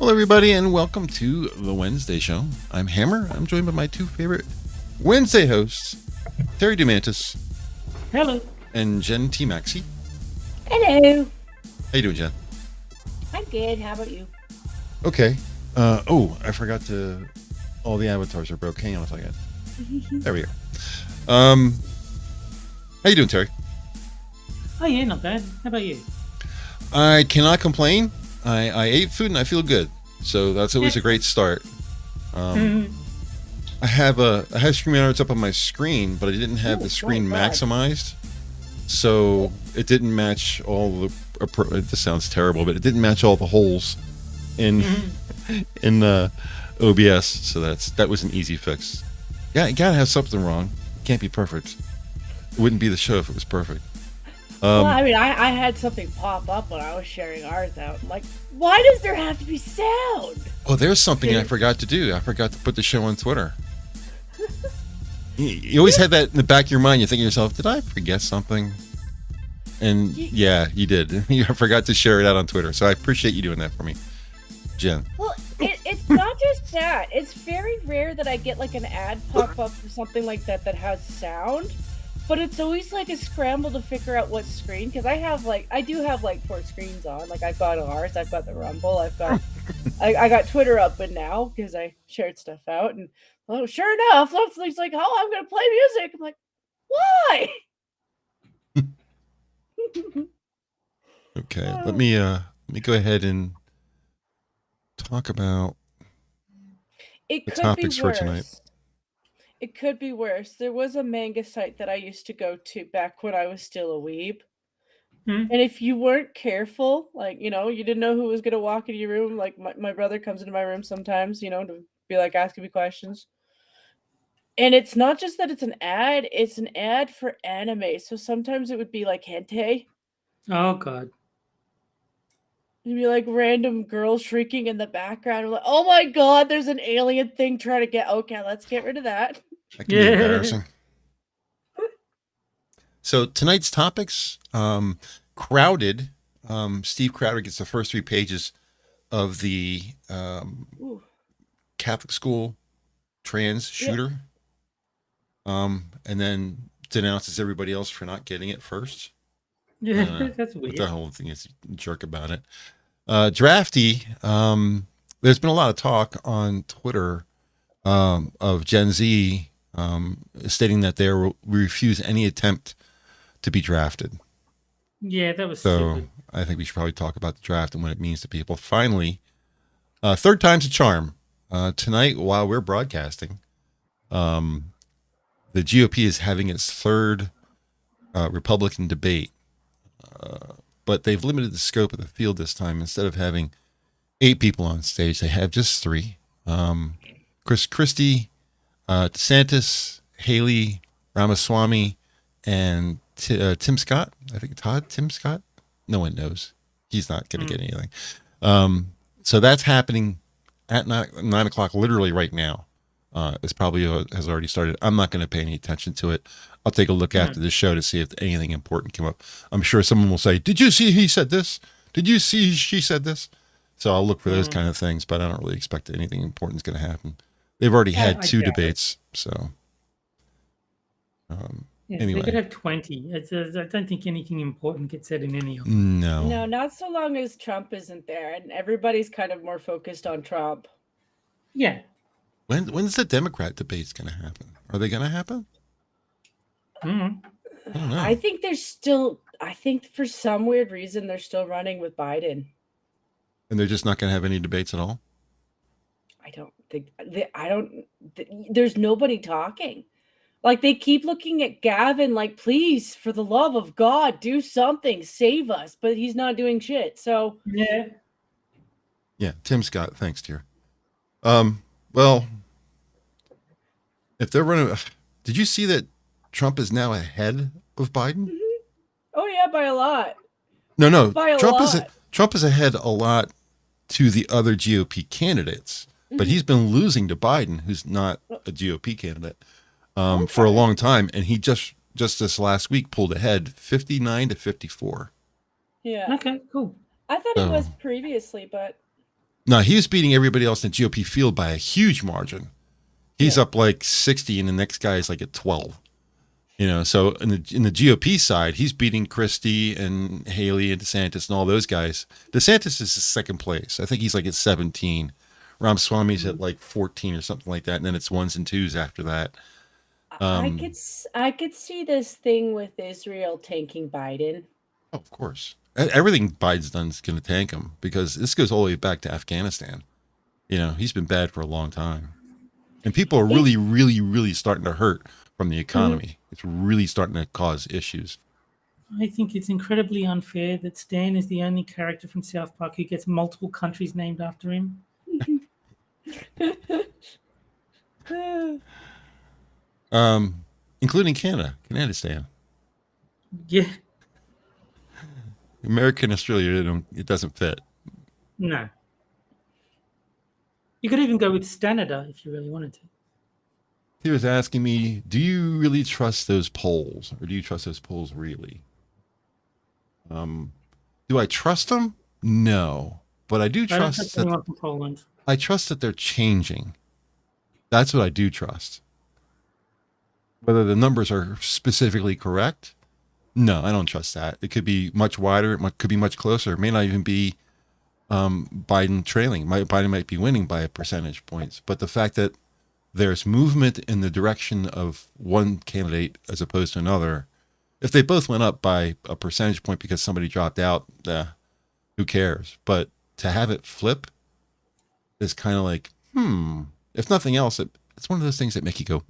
Hello, everybody, and welcome to the Wednesday show. I'm Hammer. I'm joined by my two favorite Wednesday hosts, Terry Dumantis. Hello. And Jen T. Maxey. Hello. How you doing, Jen? I'm good. How about you? Okay. Oh, I forgot to... All the avatars are broke. Hang on a second. There we go. How you doing, Terry? Oh, yeah, not bad. How about you? I cannot complain. I ate food and I feel good, so that's always a great start. I have Screen Alerts up on my screen, but I didn't have the screen maximized, so it didn't match all the. This sounds terrible, but it didn't match all the holes in OBS. So that was an easy fix. Yeah, you gotta have something wrong. It can't be perfect. It wouldn't be the show if it was perfect. Well, I mean, I had something pop up when I was sharing ours out. I'm like, why does there have to be sound? Oh, there's something I forgot to do. I forgot to put the show on Twitter. You always had that in the back of your mind. You think to yourself, did I forget something? And yeah, you did. You forgot to share it out on Twitter. So I appreciate you doing that for me, Jen. Well, it's not just that. It's very rare that I get like an ad pop up or something like that has sound. But it's always like a scramble to figure out what screen, because I do have like 4 screens on. Like I've got ours, I've got the Rumble, I've got I got Twitter open now because I shared stuff out, and sure enough, Leslie's like, "Oh, I'm gonna play music." I'm like, "Why?" Okay, let me go ahead and talk about the topics for tonight. It could be worse. There was a manga site that I used to go to back when I was still a weeb. And if you weren't careful, like, you didn't know who was going to walk into your room. Like my brother comes into my room sometimes, to be like asking me questions. And it's not just that it's an ad for anime. So sometimes it would be like hentai. Oh, God. It'd be like random girls shrieking in the background. Like, oh my God, there's an alien thing trying to get. Okay, let's get rid of that. That can be embarrassing. So tonight's topics, Crowded. Steve Crowder gets the first 3 pages of the Catholic school trans shooter. And then denounces everybody else for not getting it first. Yeah, that's weird. The whole thing is a jerk about it. Drafty, there's been a lot of talk on Twitter of Gen Z stating that they refuse any attempt to be drafted. Yeah, that was so stupid. I think we should probably talk about the draft and what it means to people. Finally, third time's a charm. Tonight, while we're broadcasting, the GOP is having its third Republican debate. But they've limited the scope of the field this time. Instead of having 8 people on stage, they have just 3. Chris Christie, DeSantis, Haley, Ramaswamy, and Tim Scott. I think Tim Scott. No one knows. He's not going to get anything. So that's happening at 9 o'clock, literally right now. It's probably has already started. I'm not going to pay any attention to it. I'll take a look after the show to see if anything important came up. I'm sure someone will say, "Did you see he said this? Did you see she said this?" So I'll look for those kind of things, but I don't really expect that anything important is going to happen. They've already had 2 debates, so anyway. They could have 20. I don't think anything important gets said in any of them. No, not so long as Trump isn't there, and everybody's kind of more focused on Trump. Yeah. When's the Democrat debates going to happen? Are they going to happen? I don't know. I think for some weird reason they're still running with Biden. And they're just not going to have any debates at all? There's nobody talking. Like they keep looking at Gavin like, please, for the love of God, do something, save us. But he's not doing shit. So yeah, Tim Scott, thanks, dear. Well, if they're running, did you see that Trump is now ahead of Biden? Oh yeah, by a lot. No, by Trump is ahead a lot to the other GOP candidates, but he's been losing to Biden, who's not a GOP candidate, for a long time, and he just this last week pulled ahead 59-54. Yeah. Okay, cool. I thought it was previously, but No, he was beating everybody else in the GOP field by a huge margin. He's up like 60, and the next guy is like at 12. You know, so in the GOP side, he's beating Christie and Haley and DeSantis and all those guys. DeSantis is second place. I think he's like at 17. Ramaswamy's at like 14 or something like that, and then it's ones and twos after that. I could see this thing with Israel tanking Biden. Oh, of course. Everything Biden's done is going to tank him because this goes all the way back to Afghanistan. You know, he's been bad for a long time. And people are really, really, really starting to hurt from the economy. It's really starting to cause issues. I think it's incredibly unfair that Stan is the only character from South Park who gets multiple countries named after him. Including Canada, Stan. Yeah. America and Australia, it doesn't fit. No. You could even go with Canada if you really wanted to. He was asking me, do you really trust those polls? Or do you trust those polls really? Do I trust them? No. But I do trust that I trust that they're changing. That's what I do trust. Whether the numbers are specifically correct, no, I don't trust that. It could be much wider. It could be much closer. It may not even be Biden trailing. Biden might be winning by a percentage points. But the fact that there's movement in the direction of one candidate as opposed to another, if they both went up by a percentage point because somebody dropped out, who cares? But to have it flip is kind of like, If nothing else, it's one of those things that make you go,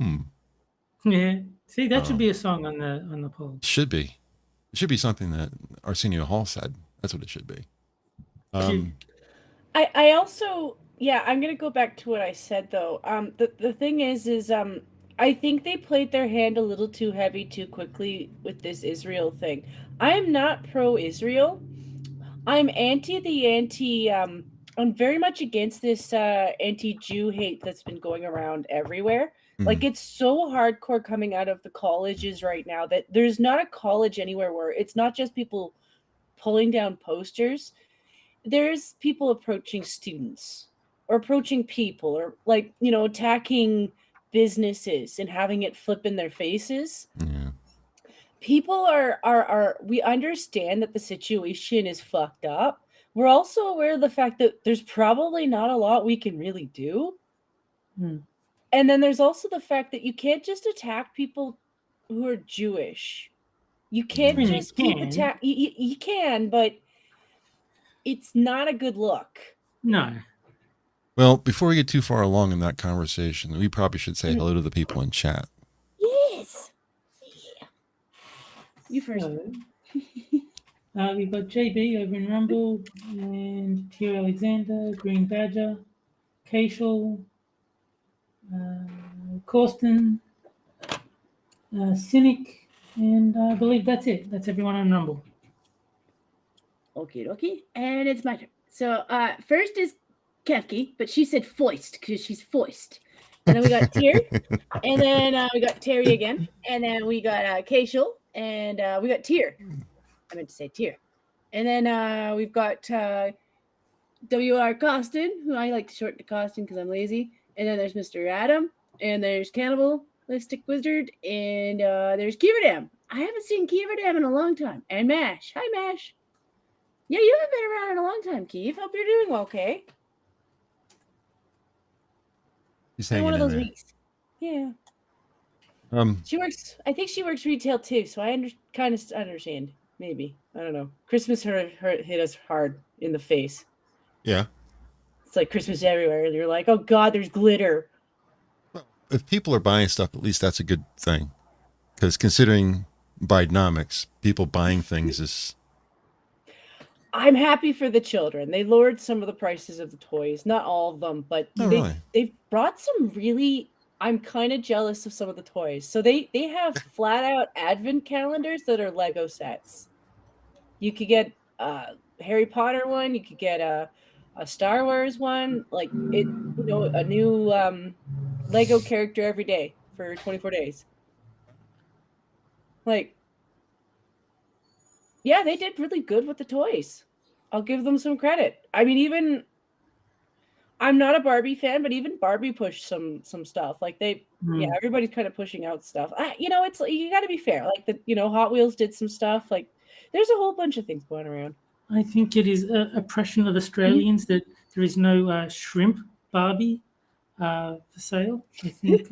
Yeah. See, that should be a song on the poll. It should be. It should be something that Arsenio Hall said. That's what it should be. I also, I'm going to go back to what I said, though. The thing is I think they played their hand a little too heavy too quickly with this Israel thing. I am not pro-Israel. I'm I'm very much against this anti-Jew hate that's been going around everywhere. Like, it's so hardcore coming out of the colleges right now that there's not a college anywhere where it's not just people pulling down posters. There's people approaching students or approaching people or, like, attacking businesses and having it flip in their faces. Yeah. People are we understand that the situation is fucked up. We're also aware of the fact that there's probably not a lot we can really do. And then there's also the fact that you can't just attack people who are Jewish. You can't just keep attack. You can, but it's not a good look. No. Well, before we get too far along in that conversation, we probably should say hello to the people in chat. Yes. Yeah. You first. We've got JB over in Rumble and T. Alexander, Green Badger, Cashel, Corsten, Cynic, and I believe that's it. That's everyone on Rumble. Okay. And it's my turn. So first is Kefki, but she said foist because she's foist. And then we got Tyr, and then we got Terry again, and then we got Cashel, and we got Tyr. I meant to say Tyr. And then we've got WR Costin, who I like to shorten to Costin because I'm lazy. And then there's Mr. Adam, and there's Cannibalistic Wizard, and there's Kiverdam. I haven't seen Kiverdam in a long time. And Mash. Hi, Mash. Yeah, you haven't been around in a long time, Keith. Hope you're doing okay. He's hanging one of in those there. weeks. Yeah. She works. I think she works retail too, so I kind of understand. Maybe, I don't know. Christmas hit us hard in the face. Yeah. It's like Christmas everywhere. You're like, oh God, there's glitter. Well, if people are buying stuff, at least that's a good thing. Because considering Bidenomics, people buying things is. I'm happy for the children. They lowered some of the prices of the toys. Not all of them, but they've brought some really. I'm kind of jealous of some of the toys. So they have flat out advent calendars that are Lego sets. You could get a Harry Potter one. You could get a Star Wars one. Like a new Lego character every day for 24 days. Like, yeah, they did really good with the toys. I'll give them some credit. I mean, even I'm not a Barbie fan, but even Barbie pushed some stuff. Like Mm. everybody's kind of pushing out stuff. It's like, you got to be fair. Like Hot Wheels did some stuff. Like there's a whole bunch of things going around. I think it is a oppression of Australians that there is no shrimp Barbie for sale. I think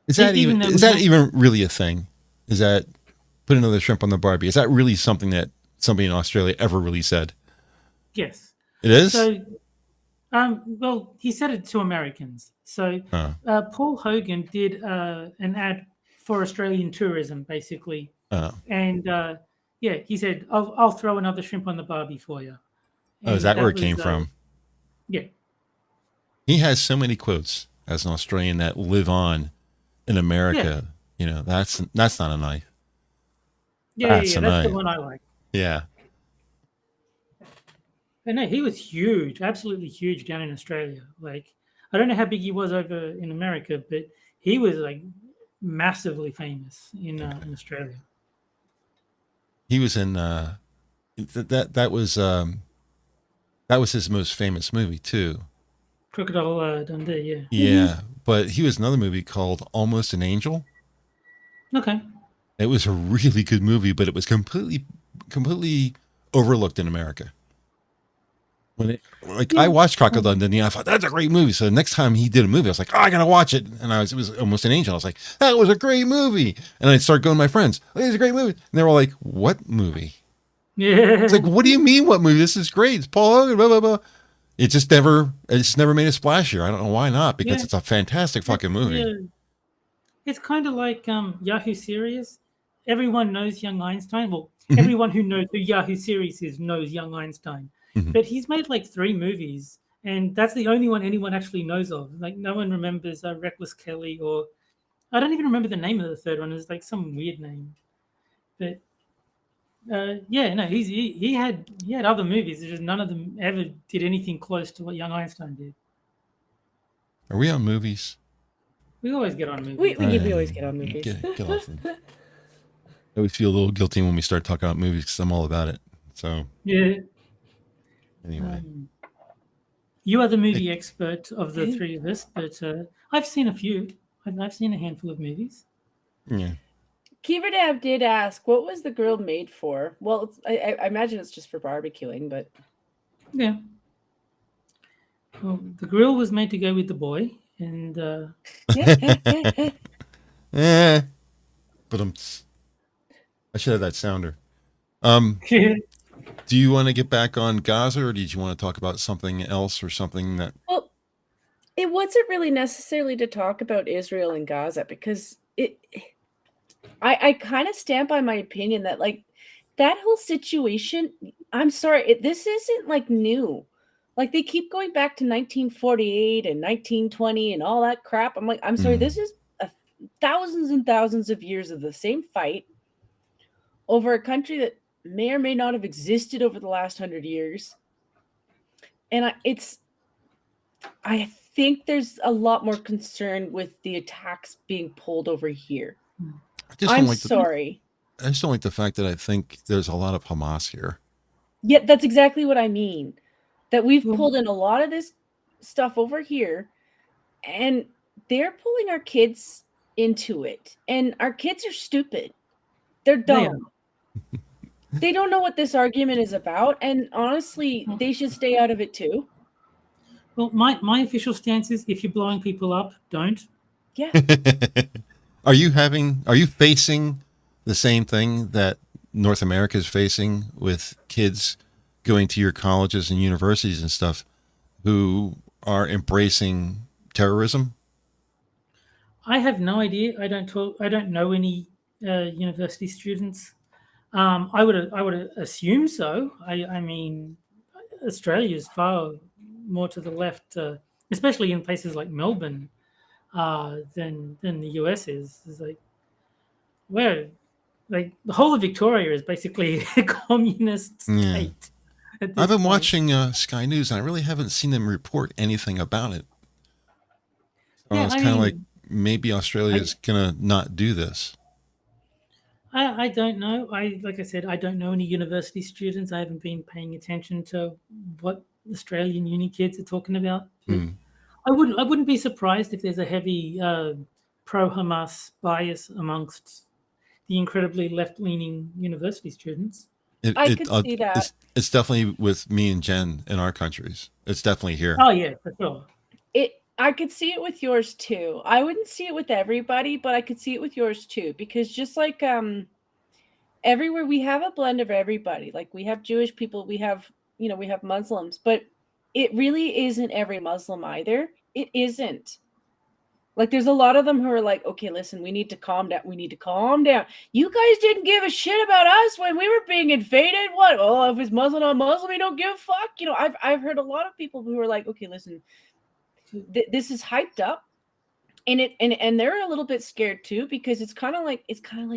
Is that even even really a thing? Is that put another shrimp on the Barbie? Is that really something that somebody in Australia ever really said? yes. It is. So, well, he said it to Americans. So, Paul Hogan did an ad for Australian tourism, basically, and yeah, he said, "I'll throw another shrimp on the Barbie for you." And is that where it came from? Yeah. He has so many quotes as an Australian that live on in America. Yeah. That's not a knife. That's the one I like. Yeah. But no, he was huge, absolutely huge down in Australia. Like, I don't know how big he was over in America, but he was like massively famous in Australia. He was in that was his most famous movie too. Crocodile Dundee, yeah. Yeah, but he was another movie called Almost an Angel. Okay. It was a really good movie, but it was completely overlooked in America. I watched Crocodile Dundee, I thought that's a great movie. So the next time he did a movie, I was like, I gotta watch it. And it was Almost an Angel. I was like, that was a great movie. And I started going to my friends, oh, it's a great movie. And they were like, what movie? Yeah. It's like, what do you mean, what movie? This is great. It's Paul Hogan, blah, blah, blah. It just never made a splash here. I don't know why not, because it's a fantastic fucking movie. Yeah. It's kind of like Yahoo Serious. Everyone knows Young Einstein. Well, everyone who knows who Yahoo Serious is knows Young Einstein. But he's made like 3 movies, and that's the only one anyone actually knows of. Like, no one remembers Reckless Kelly, or I don't even remember the name of the third one. It's like some weird name. But he had other movies. Just none of them ever did anything close to what Young Einstein did. Are we on movies? We always get on movies. We always get on movies. Get off of it. I always feel a little guilty when we start talking about movies because I'm all about it. So yeah. Anyway, you are the movie expert of the 3 of us, but I've seen a few. I've seen a handful of movies. Yeah. Keeverdab did ask, what was the grill made for? Well, I imagine it's just for barbecuing, but yeah. Well, the grill was made to go with the boy, and but I should have that sounder. Do you want to get back on Gaza, or did you want to talk about something else, or something that? Well, it wasn't really necessarily to talk about Israel and Gaza, because I kind of stand by my opinion that, like, that whole situation, I'm sorry, this isn't like new. Like, they keep going back to 1948 and 1920 and all that crap. I'm like, I'm sorry, this is thousands and thousands of years of the same fight over a country that may or may not have existed over the last 100 years. And I think there's a lot more concern with the attacks being pulled over here. I'm sorry. I just don't like the fact that I think there's a lot of Hamas here. Yeah, that's exactly what I mean. That we've pulled in a lot of this stuff over here, and they're pulling our kids into it. And our kids are stupid. They're dumb. They don't know what this argument is about, and honestly, they should stay out of it too. Well, my official stance is, if you're blowing people up, don't. Yeah. Are you facing the same thing that North America is facing with kids going to your colleges and universities and stuff who are embracing terrorism? I have no idea. I don't know any university students. I would assume so. I mean, Australia is far more to the left, especially in places like Melbourne, than the US is. It's like, where, like, the whole of Victoria is basically a communist state. I've been watching Sky News, and I really haven't seen them report anything about it. So it's kind of like, maybe Australia is gonna not do this. I don't know. Like I said, I don't know any university students. I haven't been paying attention to what Australian uni kids are talking about. Mm. I wouldn't be surprised if there's a heavy pro-Hamas bias amongst the incredibly left-leaning university students. I could see that. It's definitely with me and Jen in our countries. It's definitely here. Oh yeah, for sure. I could see it with yours too. I wouldn't see it with everybody, but I could see it with yours too, because just like everywhere we have a blend of everybody. Like we have Jewish people, we have Muslims, but it really isn't every Muslim either. It isn't. Like there's a lot of them who are like, okay, listen, we need to calm down. We need to calm down. You guys didn't give a shit about us when we were being invaded. What? Oh, if it's Muslim on Muslim, we don't give a fuck. I've heard a lot of people who are like, okay, listen, this is hyped up, and they're a little bit scared too, because it's kind of like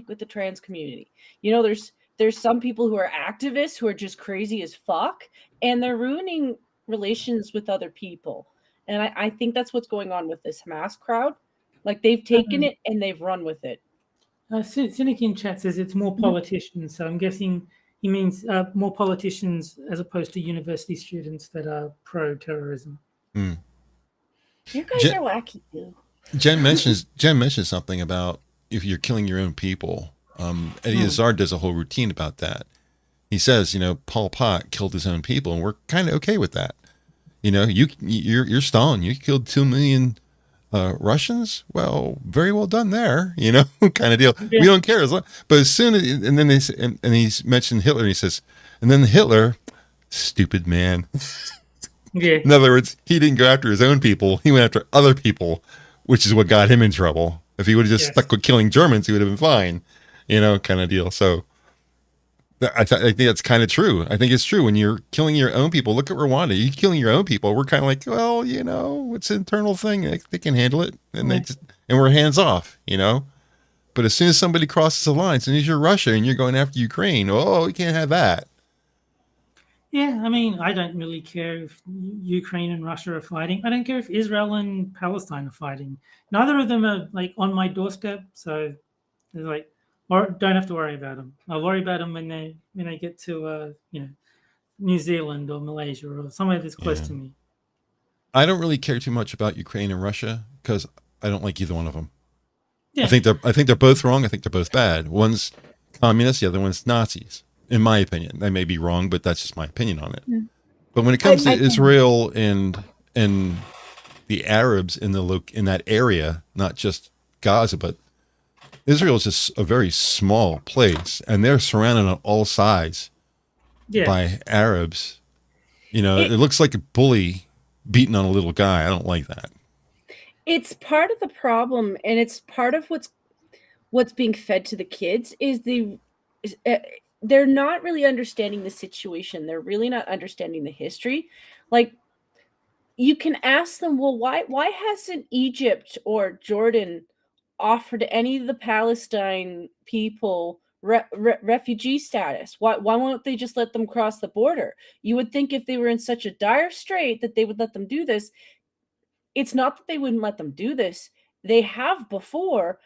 with the trans community. There's some people who are activists who are just crazy as fuck, and they're ruining relations with other people. And I think that's what's going on with this Hamas crowd. Like they've taken it and they've run with it. Cynic in chat says it's more politicians, so I'm guessing he means more politicians as opposed to university students that are pro-terrorism. Mm. You guys are wacky too. Jen mentions something about if you're killing your own people. Eddie Izzard does a whole routine about that. He says, Pol Pot killed his own people, and we're kind of okay with that. You're Stalin. You killed 2 million Russians. Well, very well done there. Kind of deal. Yeah. We don't care but as soon as and then and he's mentioned Hitler. And he says, and then Hitler, stupid man. Yeah. In other words, he didn't go after his own people. He went after other people, which is what got him in trouble. If he would have just stuck with killing Germans, he would have been fine, kind of deal. So I think that's kind of true. I think it's true. When you're killing your own people, look at Rwanda. You're killing your own people. We're kind of like, well, it's an internal thing. They can handle it. And and we're hands off, But as soon as somebody crosses the line, as soon as you're Russia and you're going after Ukraine, oh, you can't have that. Yeah, I mean, I don't really care if Ukraine and Russia are fighting. I don't care if Israel and Palestine are fighting. Neither of them are like on my doorstep, so they're like, or don't have to worry about them. I'll worry about them when they get to New Zealand or Malaysia or somewhere that's close to me. I don't really care too much about Ukraine and Russia because I don't like either one of them. Yeah. I think they're both wrong. I think they're both bad. One's communist, the other one's Nazis. In my opinion, I may be wrong, but that's just my opinion on it. Yeah. But when it comes to Israel and the Arabs in that area, not just Gaza, but Israel is just a very small place, and they're surrounded on all sides by Arabs. It looks like a bully beating on a little guy. I don't like that. It's part of the problem, and it's part of what's being fed to the kids is they're not really understanding the situation. They're really not understanding the history. Like, you can ask them, well, why hasn't Egypt or Jordan offered any of the Palestine people refugee status? Why won't they just let them cross the border? You would think if they were in such a dire strait that they would let them do this. It's not that they wouldn't let them do this. They have before.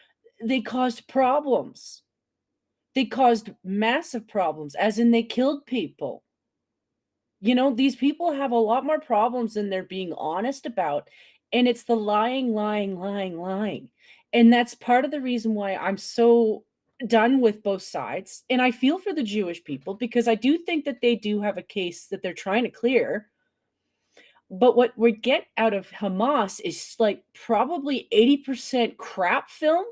They caused problems. They caused massive problems, as in they killed people. These people have a lot more problems than they're being honest about. And it's the lying. And that's part of the reason why I'm so done with both sides. And I feel for the Jewish people, because I do think that they do have a case that they're trying to clear. But what we get out of Hamas is like probably 80% crap film.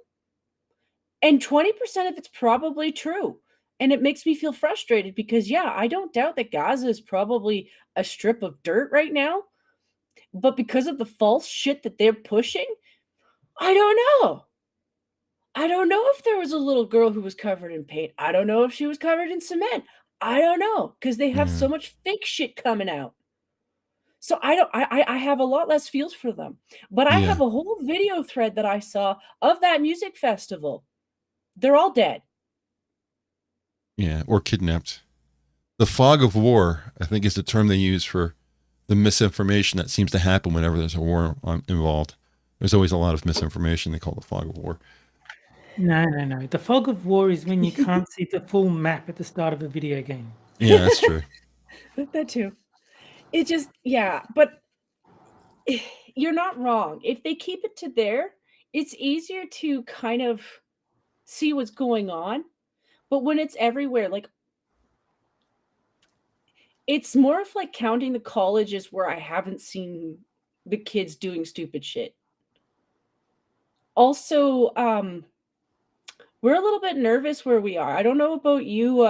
And 20% of it's probably true. And it makes me feel frustrated because, I don't doubt that Gaza is probably a strip of dirt right now. But because of the false shit that they're pushing, I don't know. I don't know if there was a little girl who was covered in paint. I don't know if she was covered in cement. I don't know, because they have so much fake shit coming out. So I have a lot less feels for them. But I have a whole video thread that I saw of that music festival. They're all dead. Yeah, or kidnapped. The fog of war, I think, is the term they use for the misinformation that seems to happen whenever there's a war involved. There's always a lot of misinformation. They call it the fog of war. No. The fog of war is when you can't see the full map at the start of a video game. Yeah, that's true. That too. It just, yeah, but you're not wrong. If they keep it to there, it's easier to kind of see what's going on. But when it's everywhere, like, it's more of like counting the colleges where I haven't seen the kids doing stupid shit. Also, we're a little bit nervous where we are. I don't know about you,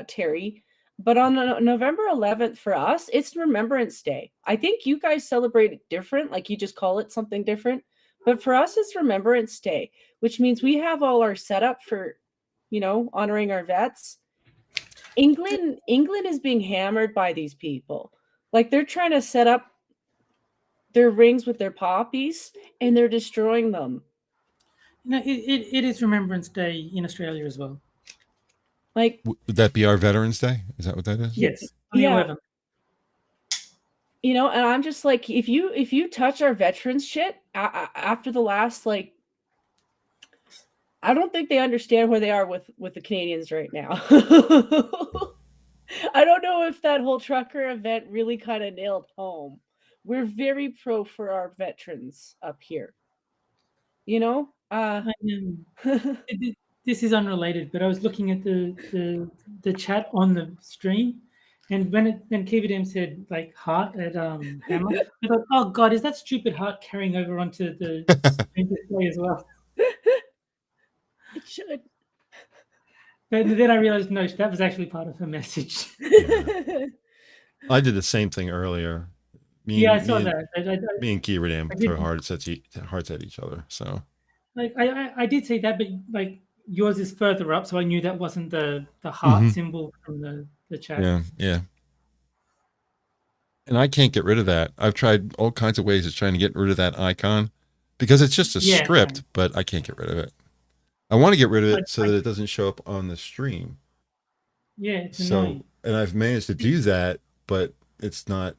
Terry, but on November 11th for us, it's Remembrance Day. I think you guys celebrate it different, like you just call it something different. But for us, it's Remembrance Day, which means we have all our setup for, you know, honoring our vets. England is being hammered by these people. Like they're trying to set up their rings with their poppies and they're destroying them. No, it is Remembrance Day in Australia as well. Like, would that be our Veterans Day? Is that what that is? Yes, on the 11th. You know, and I'm just like, if you touch our veterans shit after the last, like, I don't think they understand where they are with the Canadians right now. I don't know if that whole trucker event really kind of nailed home. We're very pro for our veterans up here. You know? This is unrelated, but I was looking at the chat on the stream, and when Kivadem said like heart at hammer, I thought, oh god, is that stupid heart carrying over onto the screen display as well? It should. But then I realized no, that was actually part of her message. Yeah. I did the same thing earlier. I saw that. Me and Kivadem throw hearts at each other. So like I did see that, but like yours is further up, so I knew that wasn't the heart symbol from the chat. Yeah. And I can't get rid of that. I've tried all kinds of ways of trying to get rid of that icon because it's just a script, but I can't get rid of it. I want to get rid of it so that it doesn't show up on the stream. Yeah, it's annoying. And I've managed to do that, but it's not.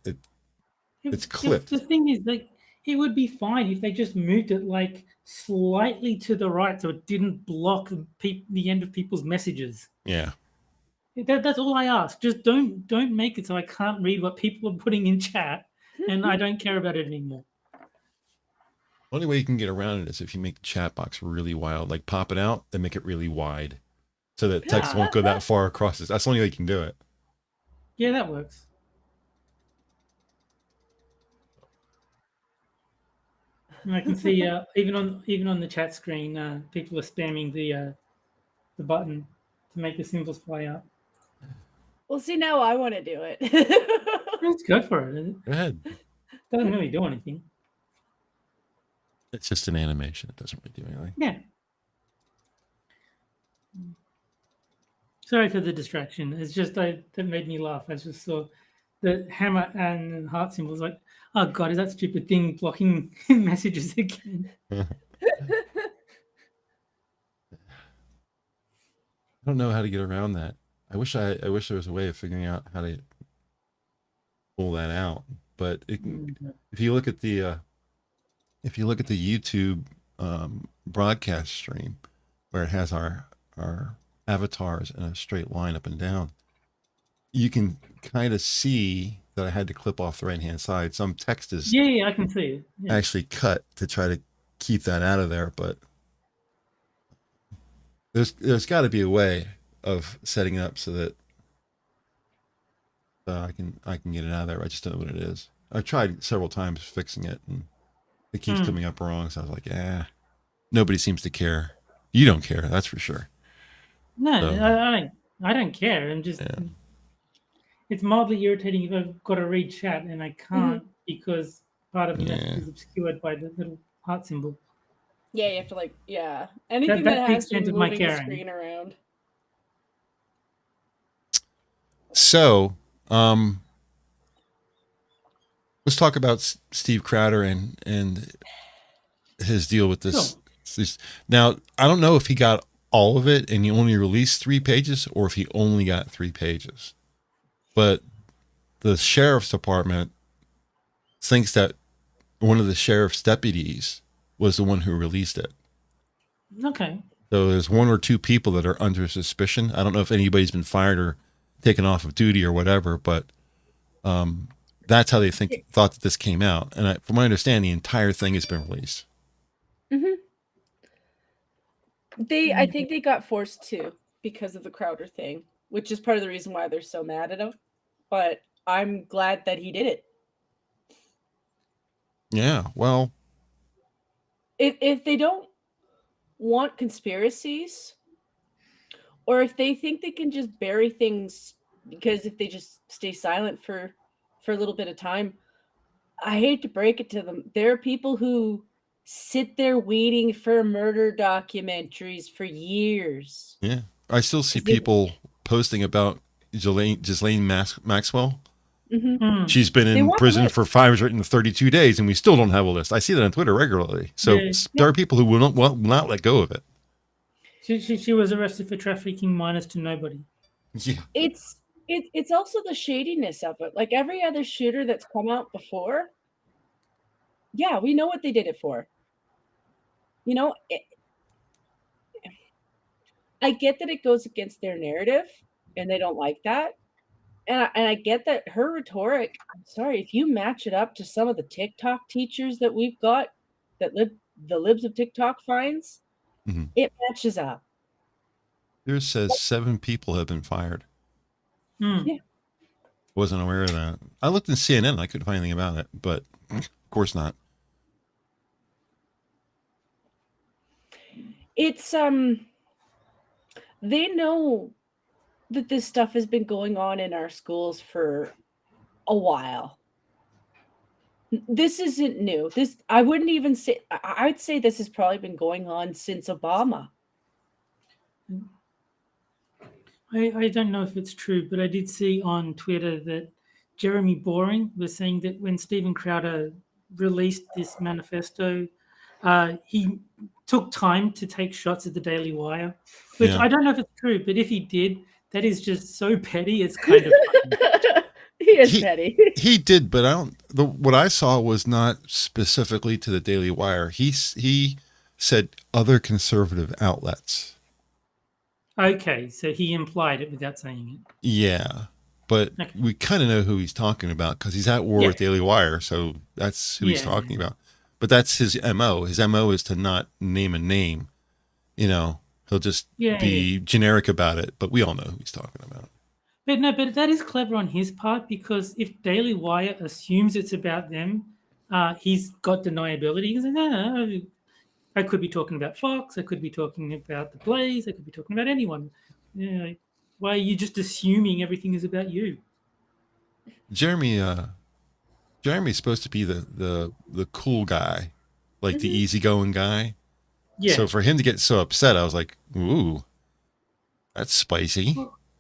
It's clipped. The thing is, like, it would be fine if they just moved it like slightly to the right so it didn't block the end of people's messages. Yeah. That's all I ask. Just don't make it so I can't read what people are putting in chat, and I don't care about it anymore. Only way you can get around it is if you make the chat box really wide, like pop it out and make it really wide, so that text won't go that far across it. That's the only way you can do it. Yeah, that works. And I can see even on the chat screen, people are spamming the button to make the symbols fly up. Well, see, now I want to do it. Let's go for it. Go ahead. Doesn't really do anything. It's just an animation. It doesn't really do anything. Yeah. Sorry for the distraction. It's just that made me laugh. I just saw the hammer and heart symbols. Like, oh god, is that stupid thing blocking messages again? I don't know how to get around that. I wish there was a way of figuring out how to pull that out. But if you look at the YouTube broadcast stream where it has our avatars in a straight line up and down, you can kind of see that I had to clip off the right hand side. Some text is I can see it. Yeah. Actually cut to try to keep that out of there, but there's got to be a way of setting it up so that I can get it out of there. I just don't know what it is. I've tried several times fixing it, and it keeps coming up wrong. So I was like, nobody seems to care. You don't care, that's for sure. No, so, I don't care. I'm just it's mildly irritating if I've got to read chat and I can't because part of the message is obscured by the little heart symbol. Yeah, you have to anything that has to be moving the screen around. So, let's talk about Steve Crowder and his deal with this. Sure. Now, I don't know if he got all of it and he only released 3 pages or if he only got 3 pages. But the sheriff's department thinks that one of the sheriff's deputies was the one who released it. Okay. So there's 1 or 2 people that are under suspicion. I don't know if anybody's been fired or taken off of duty or whatever, but That's how they thought that this came out. And from my understanding, the entire thing has been released. Mm-hmm. I think they got forced to because of the Crowder thing, which is part of the reason why they're so mad at him. But I'm glad that he did it. Yeah, well, if they don't want conspiracies, or if they think they can just bury things, because if they just stay silent for a little bit of time, I hate to break it to them, there are people who sit there waiting for murder documentaries for years. Yeah, I still see people posting about Ghislaine Maxwell. Mm-hmm. She's been in prison for 532 days, and we still don't have a list. I see that on Twitter regularly. So there are people who will not let go of it. She was arrested for trafficking minors to nobody. Yeah, it's also the shadiness of it. Like every other shooter that's come out before, yeah, we know what they did it for. You know, I get that it goes against their narrative, and they don't like that. And I get that her rhetoric, I'm sorry, if you match it up to some of the TikTok teachers that we've got, that the libs of TikTok finds, it matches up. Here says 7 people have been fired. Yeah. Wasn't aware of that. I looked in CNN and I couldn't find anything about it, but of course not. It's they know that this stuff has been going on in our schools for a while. This isn't new. I wouldn't even say, I'd say this has probably been going on since Obama. I don't know if it's true, but I did see on Twitter that Jeremy Boring was saying that when Steven Crowder released this manifesto, he took time to take shots at the Daily Wire, which I don't know if it's true, but if he did, that is just so petty. It's kind of he is petty. He did, but what I saw was not specifically to the Daily Wire. He said other conservative outlets. Okay, so he implied it without saying it. Yeah, but we kind of know who he's talking about because he's at war with Daily Wire, so that's who he's talking about. But that's his MO. His MO is to not name a name. You know, he'll just be generic about it, but we all know who he's talking about. But that is clever on his part, because if Daily Wire assumes it's about them, he's got deniability. He's like, no, I could be talking about Fox. I could be talking about The Blaze. I could be talking about anyone. Why are you just assuming everything is about you? Jeremy's supposed to be the cool guy, like the easygoing guy. Yeah. So for him to get so upset, I was like, ooh, that's spicy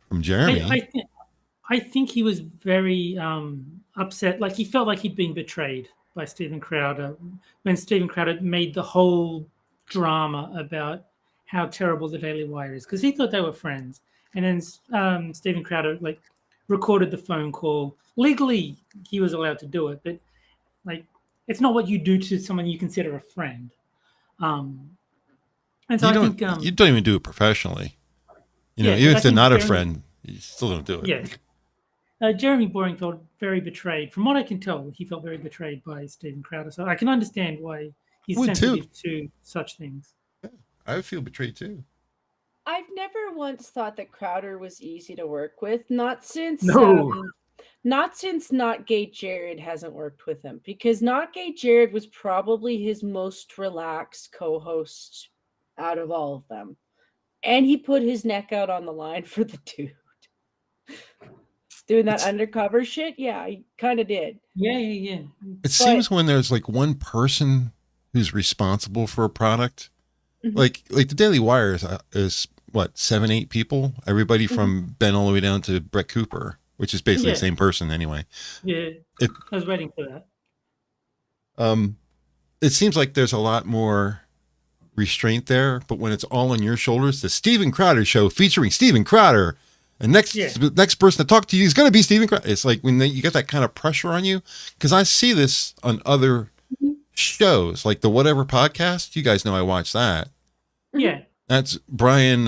from Jeremy. I think he was very upset. Like he felt like he'd been betrayed by Steven Crowder when Steven Crowder made the whole drama about how terrible the Daily Wire is, because he thought they were friends. And then Steven Crowder recorded the phone call. Legally, he was allowed to do it, but it's not what you do to someone you consider a friend. And so I think you don't even do it professionally. Even if they're not a friend, you still don't do it. Yeah. Jeremy Boring felt very betrayed. From what I can tell, he felt very betrayed by Steven Crowder. So I can understand why he's sensitive to such things. Yeah, I would feel betrayed too. I've never once thought that Crowder was easy to work with. Not since Not Gay Jared hasn't worked with him, because Not Gay Jared was probably his most relaxed co-host out of all of them. And he put his neck out on the line for the dude. Doing that undercover shit? Yeah, he kind of did. Yeah. It seems when there's one person who's responsible for a product, like the Daily Wire is what, 7-8 people? Everybody from Ben all the way down to Brett Cooper, which is basically the same person anyway. Yeah, I was waiting for that. It seems like there's a lot more restraint there, but when it's all on your shoulders, the Steven Crowder Show featuring Steven Crowder, and next person to talk to you is going to be Steven Crowder. It's like when you get that kind of pressure on you, because I see this on other shows, like the Whatever podcast. You guys know I watch that. Yeah. That's Brian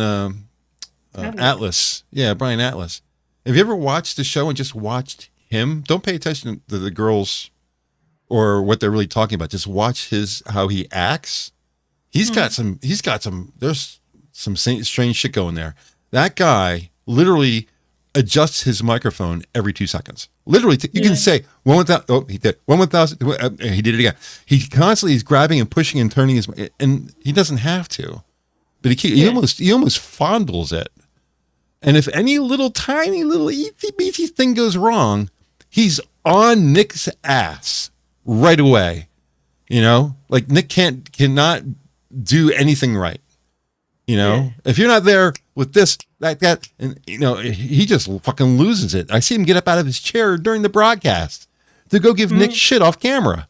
Atlas. Yeah, Brian Atlas. Have you ever watched the show and just watched him. Don't pay attention to the girls or what they're really talking about. Just watch how he acts. He's got some, there's some strange shit going there. That guy literally adjusts his microphone every 2 seconds. Literally, you can say 1,000. Oh, he did 1,000. He did it again. He constantly is grabbing and pushing and turning his, and he doesn't have to, but he almost fondles it. And if any little tiny little itsy beatsy thing goes wrong, he's on Nick's ass right away. You know, like Nick cannot do anything right. You know, if you're not there with this, that, and you know, he just fucking loses it. I see him get up out of his chair during the broadcast to go give Nick shit off camera.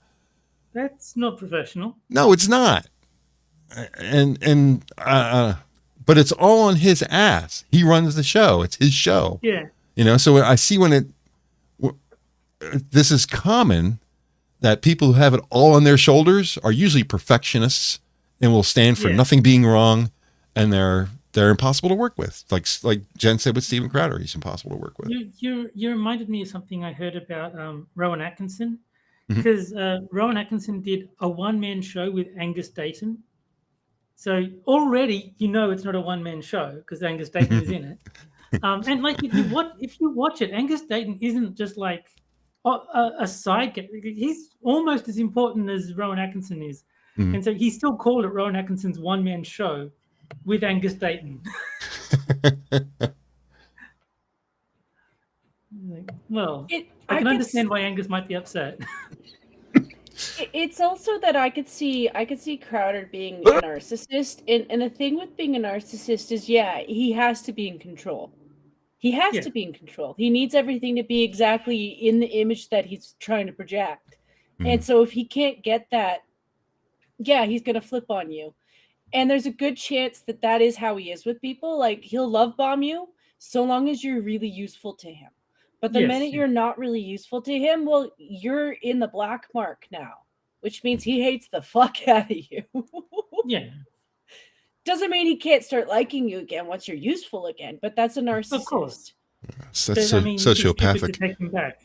That's not professional. No, it's not. But it's all on his ass. He runs the show. It's his show. Yeah. You know, so I see this is common that people who have it all on their shoulders are usually perfectionists and will stand for nothing being wrong. And they're impossible to work with. Like Jen said with Steven Crowder, he's impossible to work with. You reminded me of something I heard about Rowan Atkinson, because Rowan Atkinson did a one-man show with Angus Dayton. So already you know it's not a one-man show because Angus Dayton is in it. And like if you watch it, Angus Dayton isn't just like a side character. He's almost as important as Rowan Atkinson is. And so he still called it Rowan Atkinson's one-man show with Angus Dayton. Well, I can understand why Angus might be upset. It's also that I could see Crowder being a narcissist, and the thing with being a narcissist is, he has to be in control. He has to be in control. He needs everything to be exactly in the image that he's trying to project. And so if he can't get that, he's going to flip on you. And there's a good chance that is how he is with people. Like, he'll love bomb you so long as you're really useful to him. But the minute you're not really useful to him, well, you're in the black mark now, which means he hates the fuck out of you. Doesn't mean he can't start liking you again once you're useful again, but that's a narcissist. Of course. That's sociopathic. Take him back.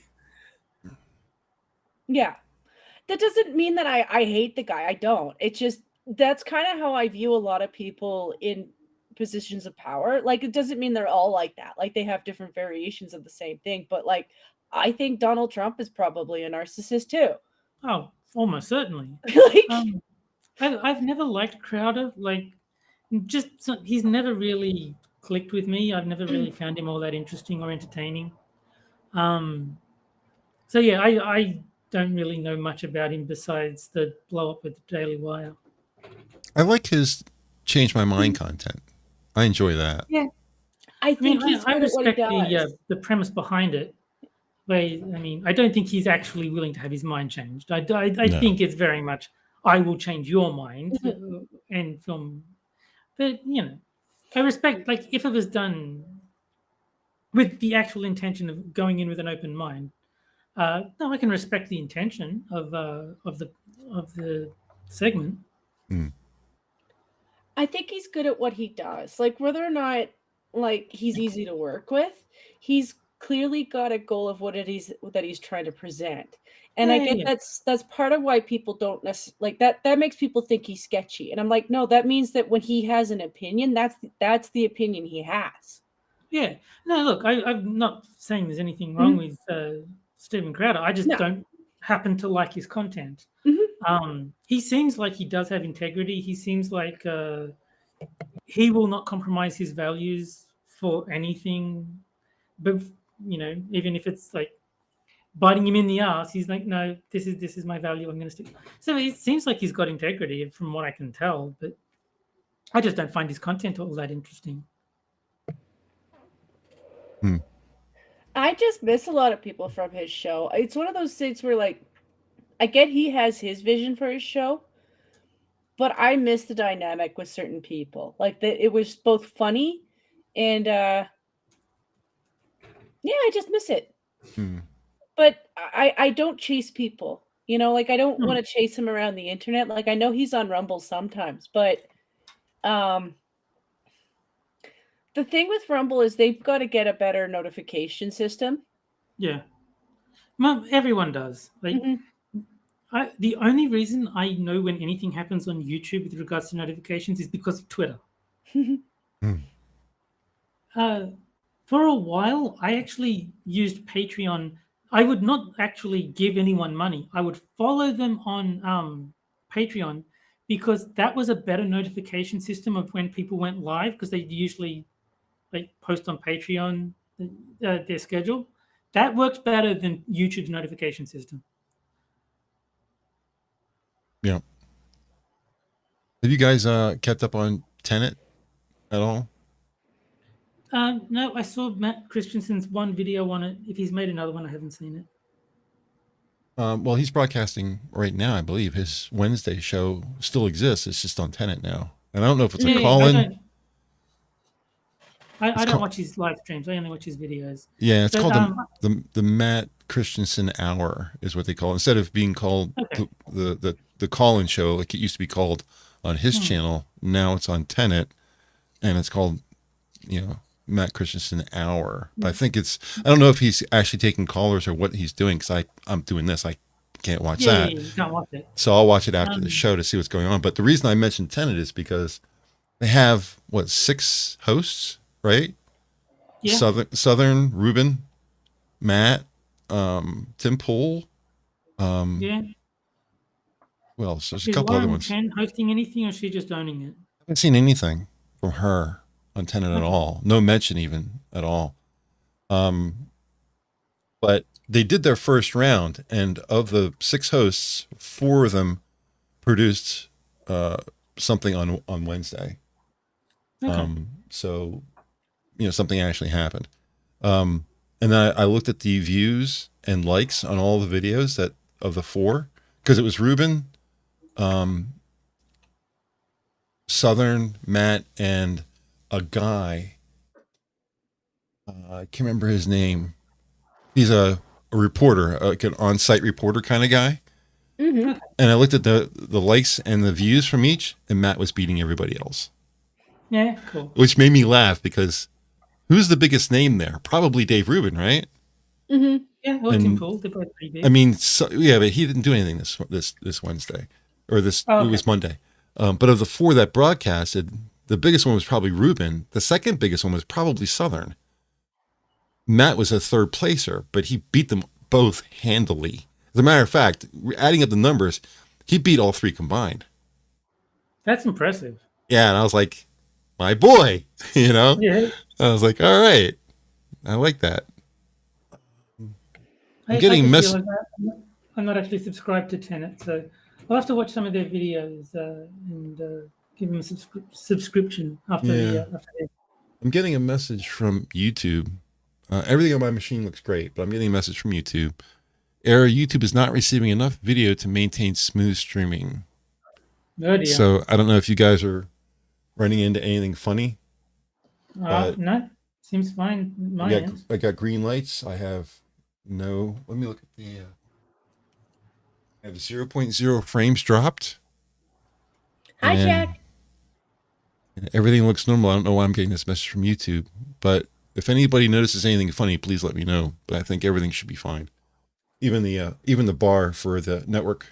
Yeah. That doesn't mean that I hate the guy. I don't. It's just, that's kind of how I view a lot of people in positions of power. Like, it doesn't mean they're all like that. Like, they have different variations of the same thing. But like, I think Donald Trump is probably a narcissist too. Oh, almost certainly. I've never liked Crowder. Like, he's never really clicked with me. I've never really found him all that interesting or entertaining. So yeah, I don't really know much about him besides the blow up with the Daily Wire. I like his change my mind content. I enjoy that. Yeah, I respect the premise behind it. But I don't think he's actually willing to have his mind changed. I think it's very much, I will change your mind and film. But I respect, like, if it was done with the actual intention of going in with an open mind. No, I can respect the intention of the segment. I think he's good at what he does. Like, whether or not like he's easy to work with, he's clearly got a goal of what it is that he's trying to present. And I get that's part of why people don't necessarily like that. That makes people think he's sketchy. And I'm like, no, that means that when he has an opinion, that's the opinion he has. Yeah. No, look, I'm not saying there's anything wrong with Steven Crowder. I just don't happen to like his content. He seems like he does have integrity. He seems like he will not compromise his values for anything. But even if it's like biting him in the ass, he's like, no, this is my value. I'm going to stick. So it seems like he's got integrity from what I can tell. But I just don't find his content all that interesting. I just miss a lot of people from his show. It's one of those things where, like, I get he has his vision for his show, but I miss the dynamic with certain people. Like, it was both funny and I just miss it. But I don't chase people. Like, I don't want to chase him around the internet. Like, I know he's on Rumble sometimes, but the thing with Rumble is they've got to get a better notification system. Yeah. Well, everyone does. Like, Mhm. the only reason I know when anything happens on YouTube with regards to notifications is because of Twitter. For a while, I actually used Patreon. I would not actually give anyone money. I would follow them on Patreon because that was a better notification system of when people went live, because they usually like post on Patreon their schedule. That works better than YouTube's notification system. Yeah. Have you guys kept up on Tenet at all? No, I saw Matt Christensen's one video on it. If he's made another one, I haven't seen it. Well, he's broadcasting right now, I believe. His Wednesday show still exists. It's just on Tenet now. And I don't know if it's a call-in. I don't watch his live streams. I only watch his videos. Yeah, it's called the Matt Christensen Hour is what they call it. Instead of being called the call-in show like it used to be called on his channel, now it's on Tenet, and it's called, Matt Christensen Hour. But I think I don't know if he's actually taking callers or what he's doing, because I'm doing this. I can't watch that. Yeah, you can't watch it. So I'll watch it after the show to see what's going on. But the reason I mentioned Tenet is because they have, 6 hosts, right? Yeah. Southern, Ruben, Matt, Tim Pool. Yeah. Well, there's a Is couple Lauren other ones. Chen hosting anything, or is she just owning it? I haven't seen anything from her on Tenet at all. No mention even at all. But they did their first round, and of the 6 hosts, 4 of them produced something on Wednesday. Okay. So, something actually happened. And then I looked at the views and likes on all the videos of the 4, because it was Ruben, Southern, Matt, and a guy. I can't remember his name. He's a reporter, like an on-site reporter kind of guy. Mm-hmm. And I looked at the likes and the views from each, and Matt was beating everybody else. Yeah, cool. Which made me laugh, because who's the biggest name there? Probably Dave Rubin, right? Mm-hmm. Yeah, or Tim Pool. They're both pretty big. I mean, but he didn't do anything this Wednesday, or it was Monday. But of the 4 that broadcasted, the biggest one was probably Rubin. The second biggest one was probably Southern. Matt was a 3rd placer, but he beat them both handily. As a matter of fact, adding up the numbers, he beat all 3 combined. That's impressive. Yeah, and I was like, my boy, Yeah. I was like, all right, I like that. I'm getting I'm not actually subscribed to Tenet, so I'll have to watch some of their videos and give them a subscription after the. I'm getting a message from YouTube. Everything on my machine looks great, but I'm getting a message from YouTube. Error: YouTube is not receiving enough video to maintain smooth streaming. Oh dear. So I don't know if you guys are running into anything funny. No, seems fine. I got green lights. I have no. Let me look at the. I have 0.0 frames dropped. Hi, Jack. And everything looks normal. I don't know why I'm getting this message from YouTube, but if anybody notices anything funny, please let me know. But I think everything should be fine. Even the bar for the network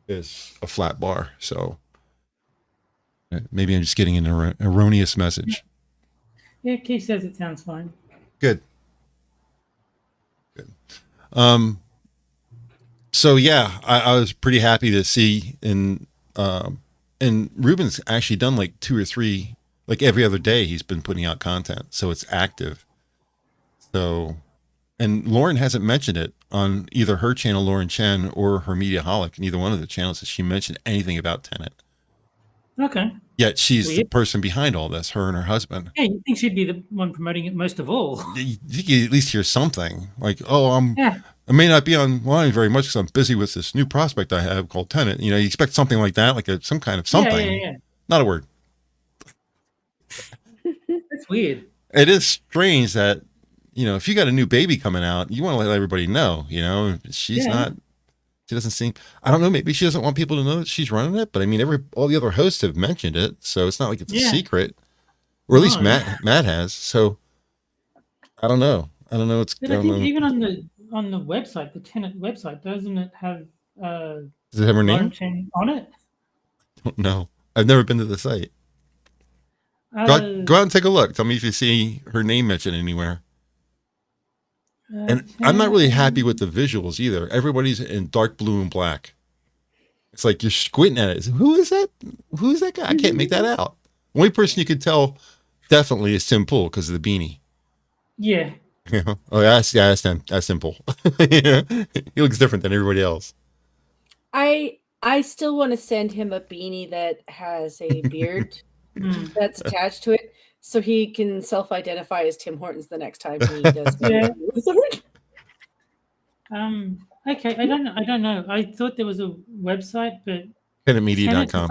is a flat bar, so maybe I'm just getting an erroneous message. Yeah, Keith says it sounds fine. Good. So yeah, I was pretty happy to see, and Ruben's actually done like 2 or 3, like every other day he's been putting out content, so it's active. So, and Lauren hasn't mentioned it on either her channel, Lauren Chen, or her Mediaholic. Neither one of the channels has she mentioned anything about Tenet. Okay. Yet she's the person behind all this, her and her husband. Yeah, you think she'd be the one promoting it most of all? You think you at least hear something like, "Oh, I may not be online very much because I'm busy with this new prospect I have called Tenet." You expect something like that, like some kind of something. Yeah. Not a word. That's weird. It is strange that, if you got a new baby coming out, you want to let everybody know, she's not, she doesn't seem, I don't know, maybe she doesn't want people to know that she's running it, but I mean, all the other hosts have mentioned it, so it's not like it's a secret, or at least Matt has. So I don't know. I don't know what's going on. Even on the website, the tenant website, doesn't it have Does it have her Lauren name? Chen on it? No, I've never been to the site. Go out and take a look. Tell me if you see her name mentioned anywhere. And I'm not really happy with the visuals either. Everybody's in dark blue and black. It's like you're squinting at it. Who is that? Who is that guy? I can't make that out. Only person you could tell definitely is Tim Pool because of the beanie. Yeah. Oh, that's simple. Yeah. He looks different than everybody else. I still want to send him a beanie that has a beard that's attached to it, so he can self-identify as Tim Hortons the next time he does. Yeah. Okay, I don't know. I thought there was a website, but Tenantmedia.com.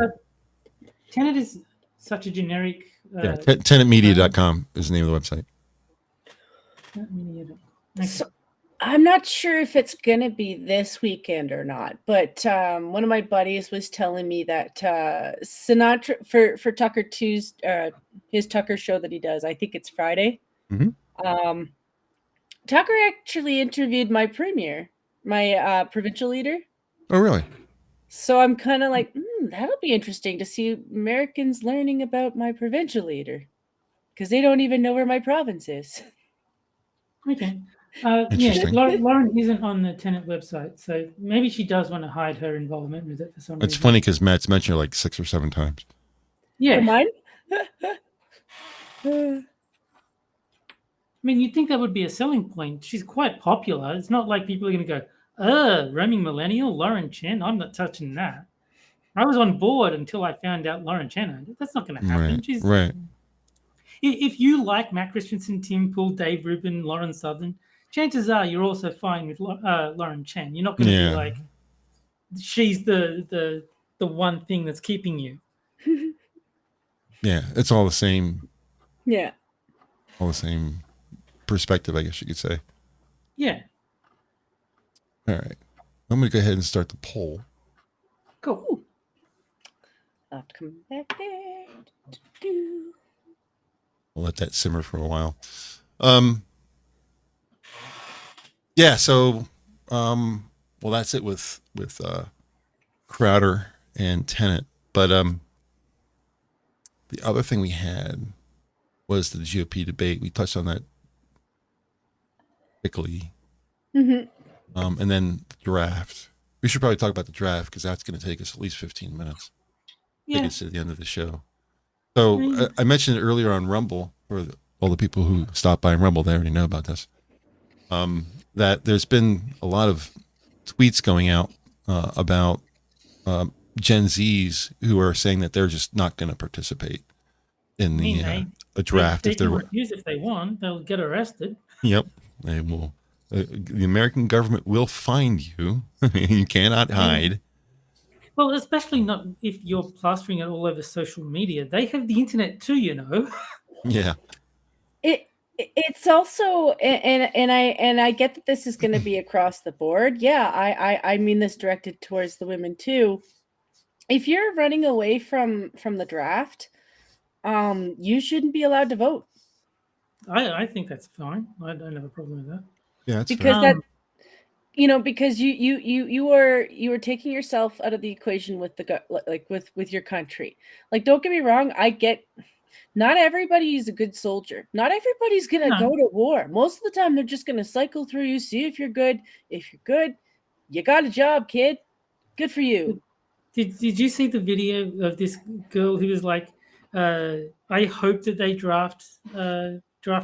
Tenet is such a generic. Yeah, tenantmedia.com is the name of the website. Okay. So I'm not sure if it's gonna be this weekend or not, but one of my buddies was telling me that Sinatra for Tucker 2's his Tucker show that he does. I think it's Friday. Mm-hmm. Tucker actually interviewed my premier, my provincial leader. Oh, really? So I'm kind of like, that'll be interesting to see Americans learning about my provincial leader, because they don't even know where my province is. Okay. Yeah, Lauren isn't on the tenant website, so maybe she does want to hide her involvement with it for some reason. It's funny because Matt's mentioned her like 6 or 7 times. Yeah. Mine? I mean, you'd think that would be a selling point. She's quite popular. It's not like people are going to go, roaming millennial, Lauren Chen, I'm not touching that. I was on board until I found out Lauren Chen. That's not going to happen. Right. If you like Matt Christensen, Tim Pool, Dave Rubin, Lauren Southern, chances are you're also fine with Lauren Chen. You're not going to be like, she's the one thing that's keeping you. Yeah, it's all the same. Yeah. All the same perspective, I guess you could say. Yeah. All right. I'm going to go ahead and start the poll. Cool. I'll have to come back there. We'll let that simmer for a while. Yeah, so well, that's it with Crowder and Tenet. But the other thing we had was the GOP debate. We touched on that quickly. Mm-hmm. And then the draft. We should probably talk about the draft because that's going to take us at least 15 minutes. Take us to the end of the show. So I mentioned it earlier on Rumble, for all the people who stopped by Rumble, they already know about this. That there's been a lot of tweets going out about Gen Zs who are saying that they're just not going to participate in the a draft. They can refuse if they want. They'll get arrested. Yep, they will. The American government will find you. You cannot hide. Well, especially not if you're plastering it all over social media. They have the internet too, you know. Yeah. It's also, and I get that this is going to be across the board. Yeah, I mean this directed towards the women too. If you're running away from the draft, you shouldn't be allowed to vote. I think that's fine. I don't have a problem with that. Yeah, that's because fair. that, because you are taking yourself out of the equation with with your country. Like, don't get me wrong, I get. Not everybody is a good soldier. Not everybody's going to go to war. Most of the time, they're just going to cycle through you, see if you're good. If you're good, you got a job, kid. Good for you. Did you see the video of this girl who was like, I hope that they draft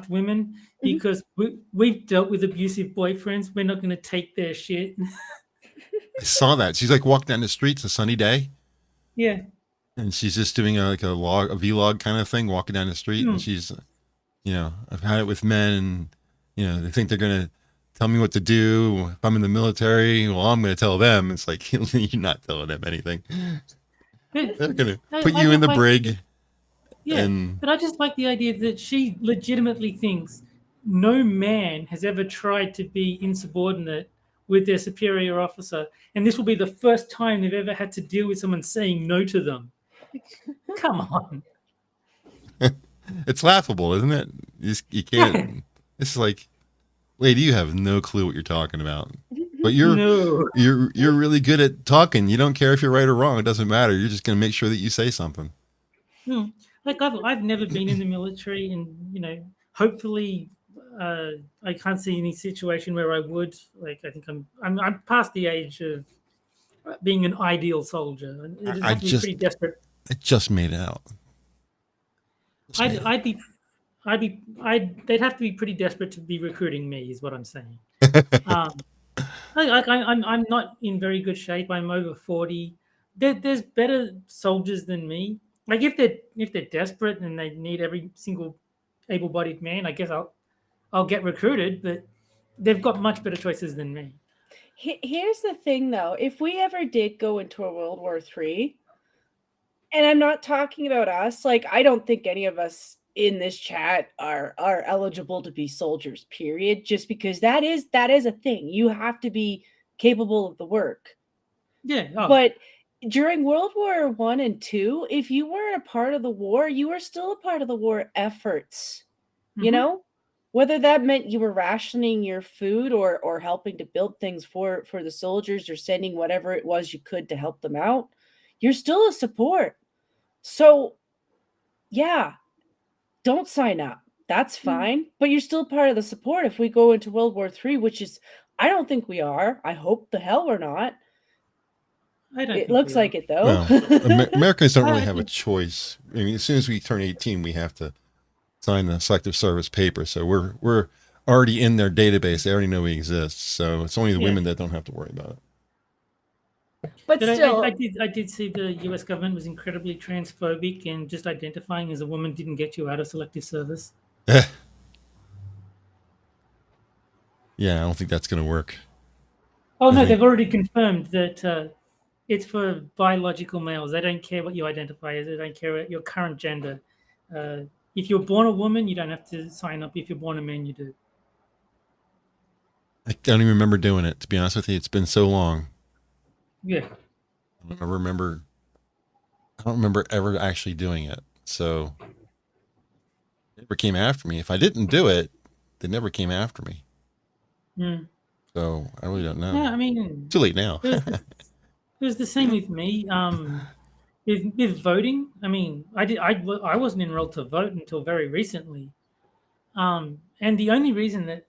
women because we've dealt with abusive boyfriends. We're not going to take their shit. I saw that. She's like walking down the street. It's a sunny day. Yeah. And she's just doing a vlog kind of thing, walking down the street. And she's, I've had it with men and, they think they're going to tell me what to do. If I'm in the military, well, I'm going to tell them. It's like, you're not telling them anything. They're going to put you in the brig. Yeah, but I just like the idea that she legitimately thinks no man has ever tried to be insubordinate with their superior officer. And this will be the first time they've ever had to deal with someone saying no to them. Come on. It's laughable, isn't it? You can't. It's like, Lady, you have no clue what you're talking about. But No. you're really good at talking. You don't care if you're right or wrong. It doesn't matter. You're just going to make sure that you say something. Like I've never been in the military, and hopefully, I can't see any situation where I would. Like I think I'm past the age of being an ideal soldier. It'd have to be pretty desperate. I just made it out. They'd have to be pretty desperate to be recruiting me, is what I'm saying. I'm not in very good shape. I'm over 40. There's better soldiers than me. Like if they're desperate and they need every single able-bodied man, I guess I'll get recruited. But they've got much better choices than me. Here's the thing, though. If we ever did go into a World War III, and I'm not talking about us, like I don't think any of us in this chat are eligible to be soldiers, period, just because that is a thing. You have to be capable of the work. Yeah. But during World War I and II, if you weren't a part of the war, you were still a part of the war efforts. You know, whether that meant you were rationing your food or helping to build things for the soldiers or sending whatever it was you could to help them out, you're still a support. So, yeah, don't sign up. That's fine. But you're still part of the support if we go into World War III, which is, I don't think we are. I hope the hell we're not. It looks like it, though. Well, Americans don't really have a choice. I mean, as soon as we turn 18, we have to sign the selective service paper. So we're already in their database. They already know we exist. So it's only the women that don't have to worry about it. But still, I did see the U.S. government was incredibly transphobic, and just identifying as a woman didn't get you out of selective service. Yeah, I don't think that's going to work. Oh no, they've already confirmed that it's for biological males. They don't care what you identify as. They don't care your current gender. If you're born a woman, you don't have to sign up. If you're born a man, you do. I don't even remember doing it, to be honest with you. It's been so long. Yeah. I don't remember ever actually doing it. So they never came after me. If I didn't do it, they never came after me. So I really don't know. Yeah, I mean, too late now. It was the same with me. With voting, I mean, I wasn't enrolled to vote until very recently. And the only reason that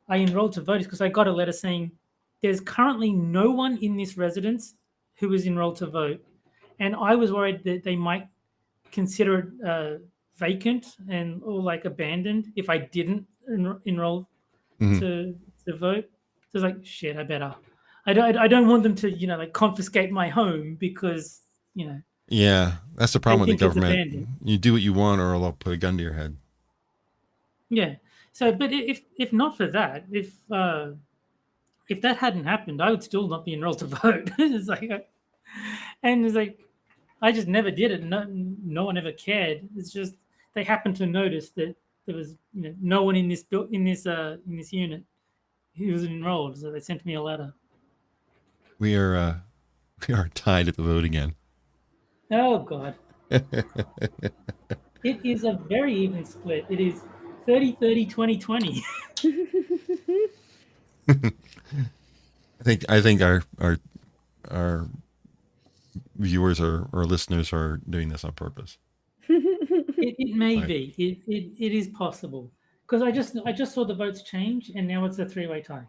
I enrolled to vote is because I got a letter saying there's currently no one in this residence who is enrolled to vote. And I was worried that they might consider it vacant or like abandoned if I didn't enroll to vote. So it's like, shit, I better. I don't want them to, like confiscate my home because, Yeah, that's the problem with the government. You do what you want or they'll put a gun to your head. Yeah. So, but if not for that, if that hadn't happened, I would still not be enrolled to vote. It's like, I just never did it. No one ever cared. It's just they happened to notice that there was no one in this unit who was enrolled, so they sent me a letter. We are tied at the vote again. Oh God. It is a very even split. It is 30-30, 20-20. I think our viewers or listeners are doing this on purpose. It may be. It is possible because I just saw the votes change and now it's a three-way tie.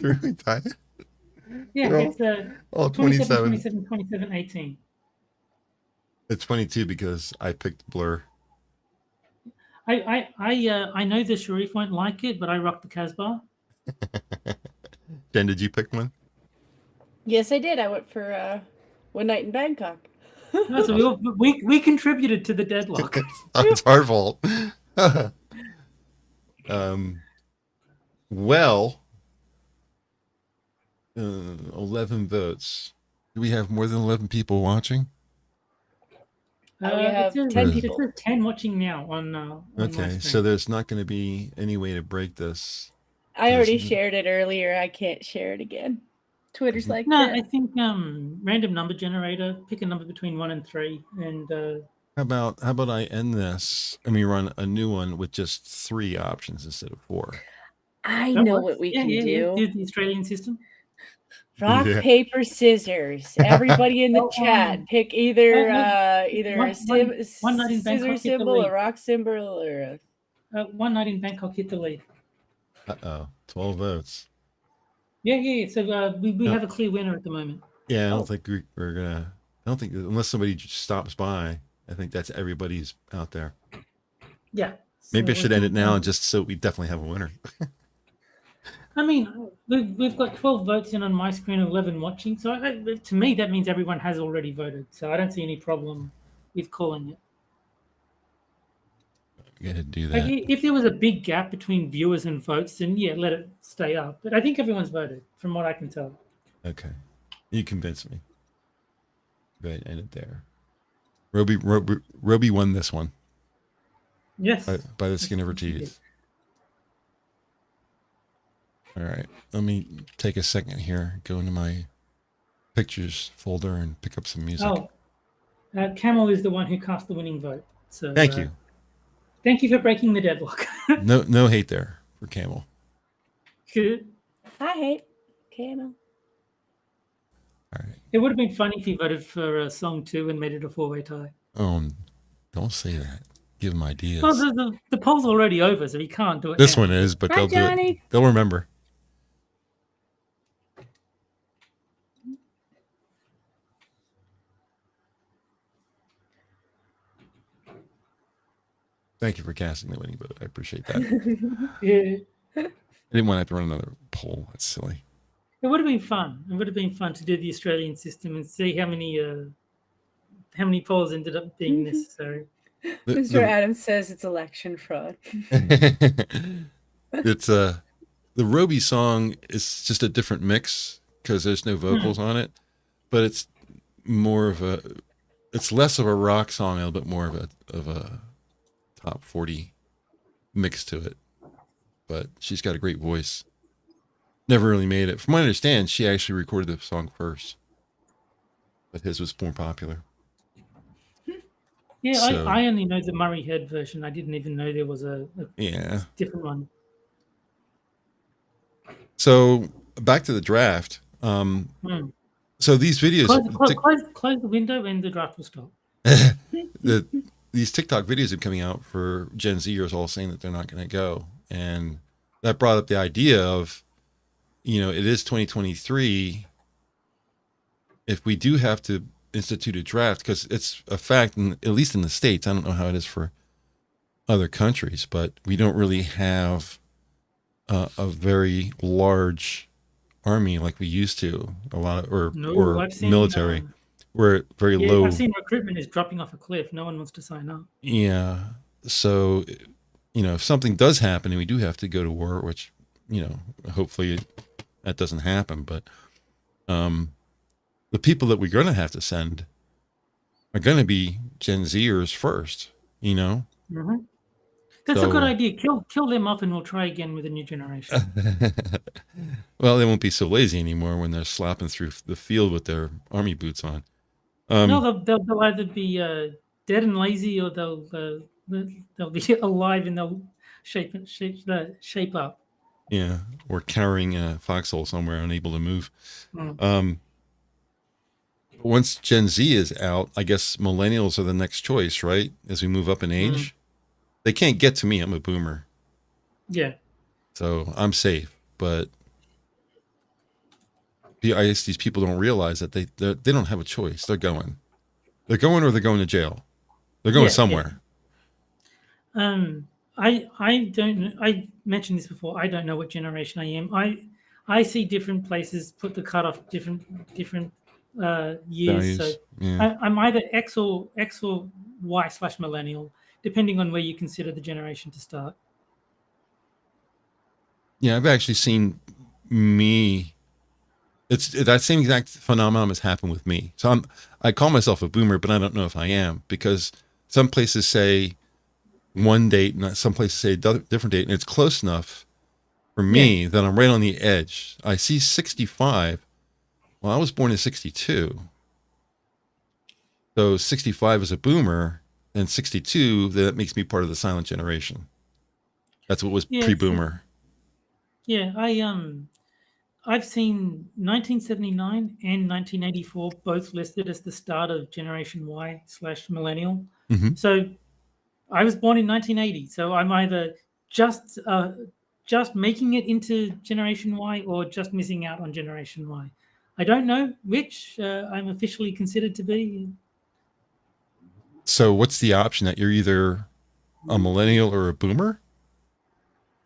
Three-way tie. Yeah, it's all 27, 27, 18. It's 22 because I picked Blur. I know the Sharif won't like it, but I rocked the Casbah. Jen, did you pick one? Yes, I did. I went for One Night in Bangkok. No, so we contributed to the deadlock. It's our fault. Well, 11 votes. Do we have more than 11 people watching? We have 10 people. There's 10 watching now on okay, so there's not going to be any way to break this. I already shared it earlier. I can't share it again. Twitter's like no. that. I think random number generator. Pick a number between 1 and 3, and how about I end this and we run a new one with just 3 options instead of 4? I That know works. what we Yeah, can yeah, yeah. do. The Australian system. Rock, Yeah. paper, scissors. Everybody in the Oh, chat, pick either one night in scissor Bangkok, hit the symbol, a lead. rock symbol, or a... One night in Bangkok, hit the lead. 12 votes. Yeah. So we No. have a clear winner at the moment. Yeah, I don't think we're gonna. I don't think unless somebody just stops by. I think that's everybody's out there. Yeah. Maybe I So should end it now, and just so we definitely have a winner. I mean, we've got 12 votes in on my screen, 11 watching. So to me, that means everyone has already voted. So I don't see any problem with calling it. Go ahead and do Like, that. if there was a big gap between viewers and votes, then yeah, let it stay up. But I think everyone's voted, from what I can tell. Okay, you convinced me. Go ahead and end it there. Roby won this one. Yes. By the skin of her teeth. All right, let me take a second here, go into my pictures folder and pick up some music. Oh, Camel is the one who cast the winning vote. So Thank you. Thank you for breaking the deadlock. No hate there for Camel. Good. I hate Camel. All right. It would have been funny if he voted for song 2 and made it a 4-way tie. Don't say that. Give him ideas. Well, the poll's already over, so he can't do it. This now. one is, but Hi, they'll do Johnny. it. They'll remember. Thank you for casting the winning vote. I appreciate that. Yeah. I didn't want to have to run another poll. That's silly. It would have been fun. It would have been fun to do the Australian system and see how many polls ended up being necessary. Mr. Adams says it's election fraud. It's the Roby song is just a different mix because there's no vocals on it, but it's more of it's less of a rock song, a little bit more of a top 40 mix to it. But she's got a great voice. Never really made it. From what I understand, she actually recorded the song first, but his was more popular. Yeah, So- I only know the Murray Head version. I didn't even know there was a Yeah. different one. So back to the draft. So these videos, Close the window and the draft will stop. these TikTok videos are coming out for Gen Zers all saying that they're not going to go. And that brought up the idea of, it is 2023. If we do have to institute a draft, because it's a fact, at least in the States, I don't know how it is for other countries, but we don't really have a very large army like we used to, or military. We're very low. I've seen recruitment is dropping off a cliff. No one wants to sign up. Yeah. So, if something does happen and we do have to go to war, which, hopefully that doesn't happen, but the people that we're going to have to send are going to be Gen Zers first, Mm-hmm. That's a good idea. Kill them off and we'll try again with a new generation. Well, they won't be so lazy anymore when they're slapping through the field with their army boots on. No, they'll either be dead and lazy, or they'll be alive and they'll shape up. Yeah, or carrying a foxhole somewhere, unable to move. Once Gen Z is out, I guess millennials are the next choice, right? As we move up in age, they can't get to me. I'm a boomer. Yeah. So I'm safe, but I guess these people don't realize that they don't have a choice. They're going or they're going to jail. They're going somewhere. Yeah. I don't know. I mentioned this before. I don't know what generation I am. I see different places put the cutoff different years. Values. So Yeah. I'm either X or Y/millennial, depending on where you consider the generation to start. Yeah, I've actually seen me. It's that same exact phenomenon has happened with me. So I call myself a boomer, but I don't know if I am, because some places say one date and some places say a different date, and it's close enough for me that I'm right on the edge. I see 65. Well, I was born in 62. So 65 is a boomer, and 62, that makes me part of the silent generation. That's what was pre-boomer. Yeah, I've seen 1979 and 1984 both listed as the start of Generation Y/millennial. Mm-hmm. So I was born in 1980, so I'm either just making it into Generation Y or just missing out on Generation Y. I don't know which I'm officially considered to be. So what's the option that you're either a millennial or a boomer?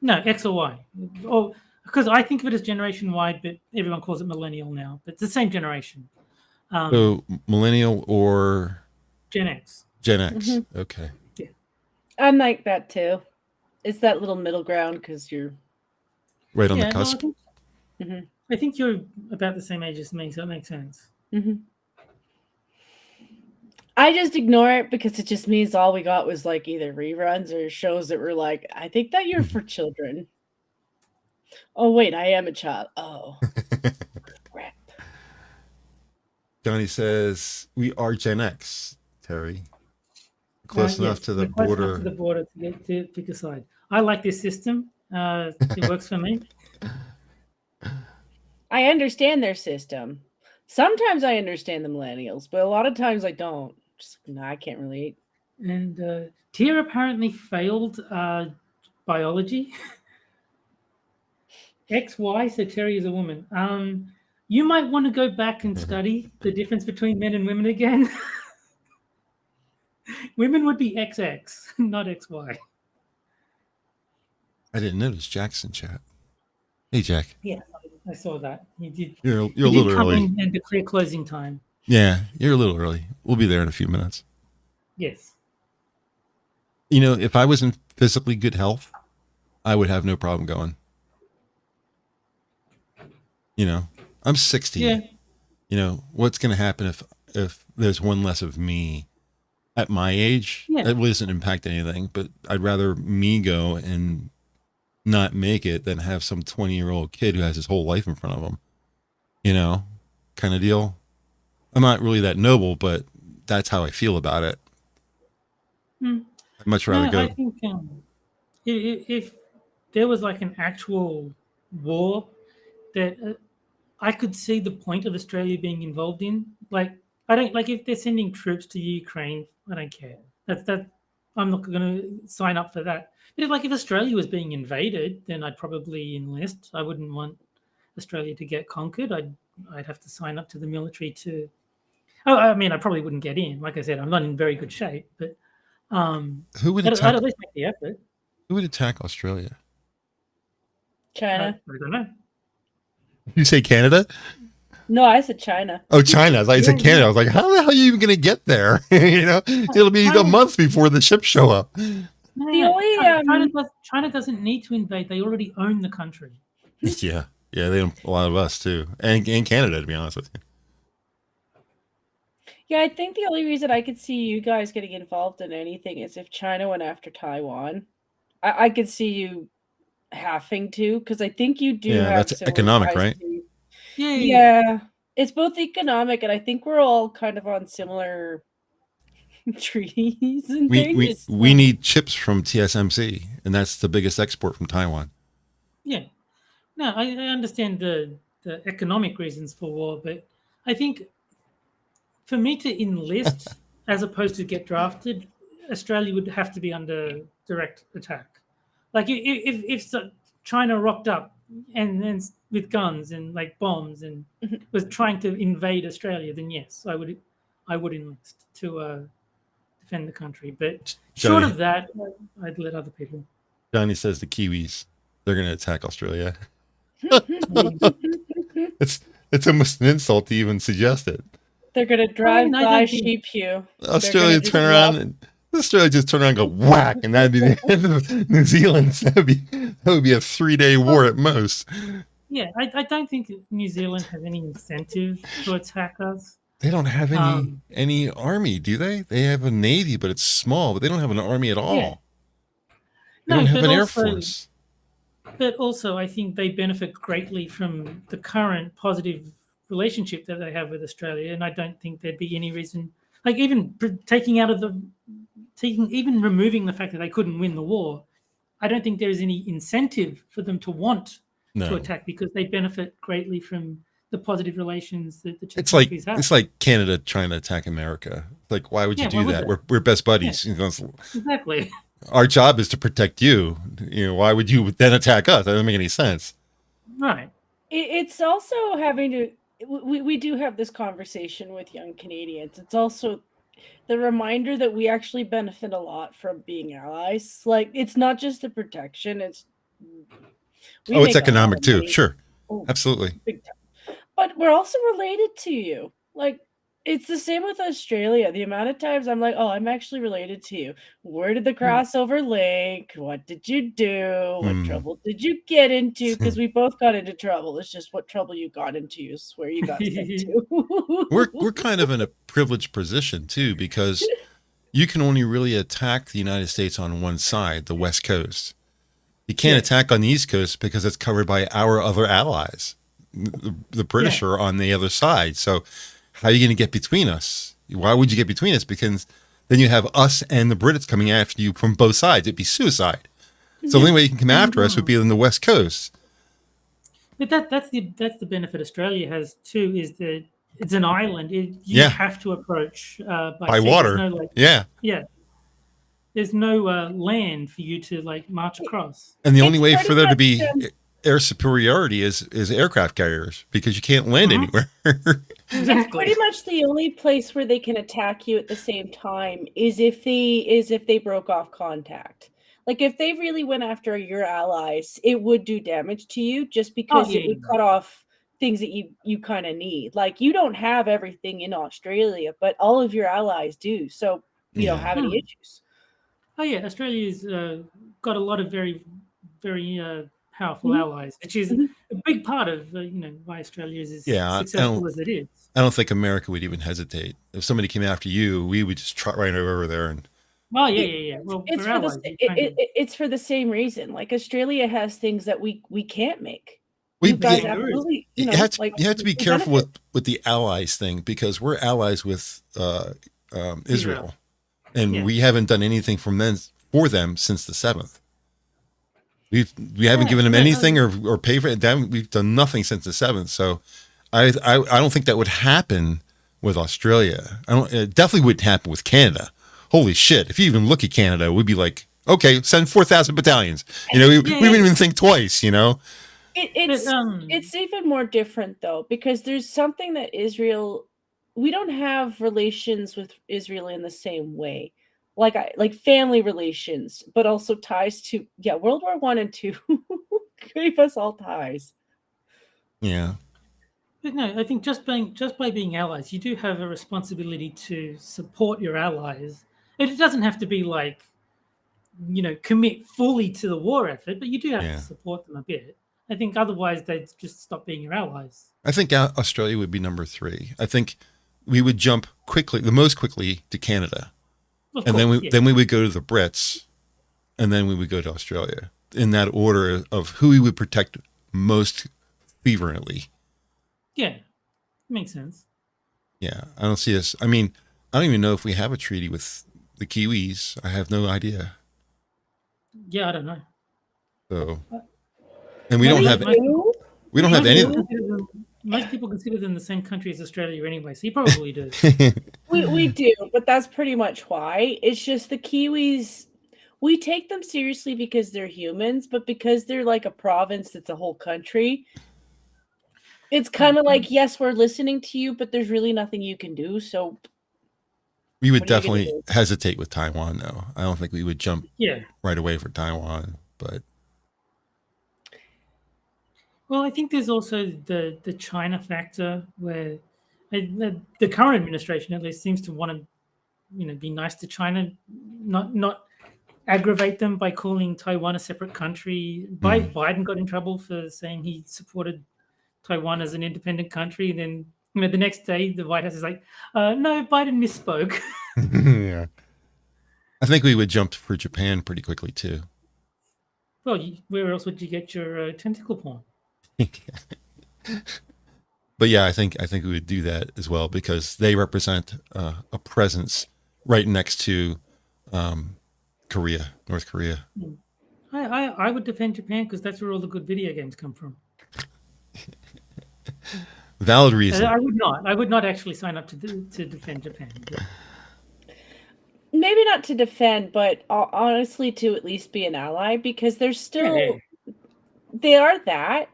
No, X or Y. Or because I think of it as Generation Y, but everyone calls it millennial now. But it's the same generation. So millennial or Gen X. Gen X. Okay. Yeah. I'm like that too. It's that little middle ground because you're Right on the No, cusp. I think you're about the same age as me, so it makes sense. I just ignore it because it just means all we got was like either reruns or shows that were like, I think that you're for children. Oh wait, I am a child. Oh, crap. Johnny says we are Gen X, Terry. Close enough Yes, to the we're close border. enough to the border to get to pick a side. I like this system. It works for me. I understand their system. Sometimes I understand the millennials, but a lot of times I don't. Just, no, I can't relate. And Tia apparently failed biology. XY, so Terry is a woman. You might want to go back and study the difference between men and women again. Women would be XX, not XY. I didn't notice Jack's in chat. Hey, Jack. Yeah, I saw that. You did. You're a You little did come early. in and declare closing time. Yeah, you're a little early. We'll be there in a few minutes. Yes. You know, if I was in physically good health, I would have no problem going. You know, I'm 60. Yeah. You know, what's going to happen if there's one less of me at my age? Yeah. It really doesn't impact anything, but I'd rather me go and not make it than have some 20-year-old kid who has his whole life in front of him, you know, kind of deal. I'm not really that noble, but that's how I feel about it. I'd much rather go. I think if there was like an actual war that I could see the point of Australia being involved in. Like, I don't like if they're sending troops to Ukraine. I don't care. That I'm not going to sign up for that. But if Australia was being invaded, then I'd probably enlist. I wouldn't want Australia to get conquered. I'd have to sign up to the military to. Oh, I mean, I probably wouldn't get in. Like I said, I'm not in very good shape, but Who would I'd attack? at least make the effort. Who would attack Australia? China. I don't know. You say Canada? No, I said China. Oh, China. I thought you said Canada. I was like, how the hell are you even going to get there? You know, it'll be a month before the ships show up. China doesn't need to invade. They already own the country. Yeah. Yeah, they own a lot of us too. And Canada, to be honest with you. Yeah, I think the only reason I could see you guys getting involved in anything is if China went after Taiwan. I could see you having to, because I think you do have that's economic, right? Yeah. It's both economic, and I think we're all kind of on similar treaties and things. We need chips from TSMC, and that's the biggest export from Taiwan. Yeah. No, I understand the economic reasons for war, but I think for me to enlist as opposed to get drafted, Australia would have to be under direct attack. Like if China rocked up and with guns and like bombs and was trying to invade Australia, then yes, I would enlist to defend the country. But short of that, I'd let other people. Johnny says the Kiwis, they're going to attack Australia. It's almost an insult to even suggest it. They're going to drive by Sheep Hue. Australia just turn around and go whack, and that'd be the end of New Zealand. That would be a 3-day war at most. Yeah, I don't think New Zealand has any incentive to attack us. They don't have any army, do they? They have a navy, but it's small. But they don't have an army at all. Yeah. They don't have an air force. But also, I think they benefit greatly from the current positive relationship that they have with Australia, and I don't think there'd be any reason, like even removing the fact that they couldn't win the war, I don't think there is any incentive for them to want No. attack because they benefit greatly from the positive relations that the two It's like countries have. it's like Canada trying to attack America. Like, why would you Yeah, do why would that? they? We're best buddies. You know, Exactly. our job is to protect you. You know, why would you then attack us? That doesn't make any sense. Right. It's also having to. We do have this conversation with young Canadians. It's also the reminder that we actually benefit a lot from being allies. Like, it's not just the protection; it's we Oh, it's make a lot economic of too. money. Sure. Oh, Absolutely. big time. But we're also related to you. Like, it's the same with Australia. The amount of times I'm like, oh, I'm actually related to you. Where did the crossover link? What did you do? What trouble did you get into? Because we both got into trouble. It's just what trouble you got into is where you got sent to. We're kind of in a privileged position too, because you can only really attack the United States on one side, the West Coast. You can't attack on the East Coast because it's covered by our other allies. The British are on the other side. So how are you going to get between us? Why would you get between us? Because then you have us and the Brits coming after you from both sides. It'd be suicide. So the only way you can come after us would be on the West Coast. But that's the benefit Australia has too, is that it's an island. You have to approach by sea. Water. There's no, yeah. There's no land for you to like march across. And the only way for there to be air superiority is aircraft carriers, because you can't land anywhere. It's pretty much the only place where they can attack you at the same time is if they broke off contact. Like, if they really went after your allies, it would do damage to you just because it would cut off things that you kind of need. Like, you don't have everything in Australia, but all of your allies do. So you don't have any issues. Oh yeah, Australia's got a lot of very, very powerful allies, which is a big part of why Australia is as successful as it is. I don't think America would even hesitate if somebody came after you. We would just trot right over there and. Oh yeah. Well, it's for the same reason. Like, Australia has things that we can't make. You have to be careful with the allies thing, because we're allies with Israel. And we haven't done anything for them since the 7th. We haven't given them anything or paid for it. We've done nothing since the 7th. So I don't think that would happen with Australia. It definitely wouldn't happen with Canada. Holy shit. If you even look at Canada, we'd be like, okay, send 4,000 battalions. We wouldn't even think twice, It's even more different though, because there's something that we don't have relations with Israel in the same way, like family relations, but also ties to World War I and II gave us all ties. Yeah. But no, I think just by being allies, you do have a responsibility to support your allies. It doesn't have to be like, commit fully to the war effort, but you do have to support them a bit. I think otherwise they'd just stop being your allies. I think Australia would be number 3. I think we would jump the most quickly to Canada. Then we would go to the Brits, and then we would go to Australia, in that order of who we would protect most fervently. Yeah, makes sense. Yeah, I don't see us. I mean, I don't even know if we have a treaty with the Kiwis. I have no idea. Yeah, I don't know. So, and we don't have any. Most people consider them the same country as Australia anyway, so you probably do. we do, but that's pretty much why. It's just the Kiwis, we take them seriously because they're humans, but because they're like a province that's a whole country, it's kind of like, yes, we're listening to you, but there's really nothing you can do. So we would definitely hesitate with Taiwan, though. I don't think we would jump right away for Taiwan, but. Well, I think there's also the China factor, where the current administration at least seems to want to, be nice to China, not aggravate them by calling Taiwan a separate country. Biden got in trouble for saying he supported Taiwan as an independent country. Then the next day the White House is like, no, Biden misspoke. Yeah, I think we would jump for Japan pretty quickly too. Well, where else would you get your tentacle porn? But yeah, I think we would do that as well, because they represent a presence right next to North Korea. Oh I would defend Japan because that's where all the good video games come from. Valid reason. I would not actually sign up to defend Japan. But. Maybe not to defend, but honestly to at least be an ally, because they're still they are that.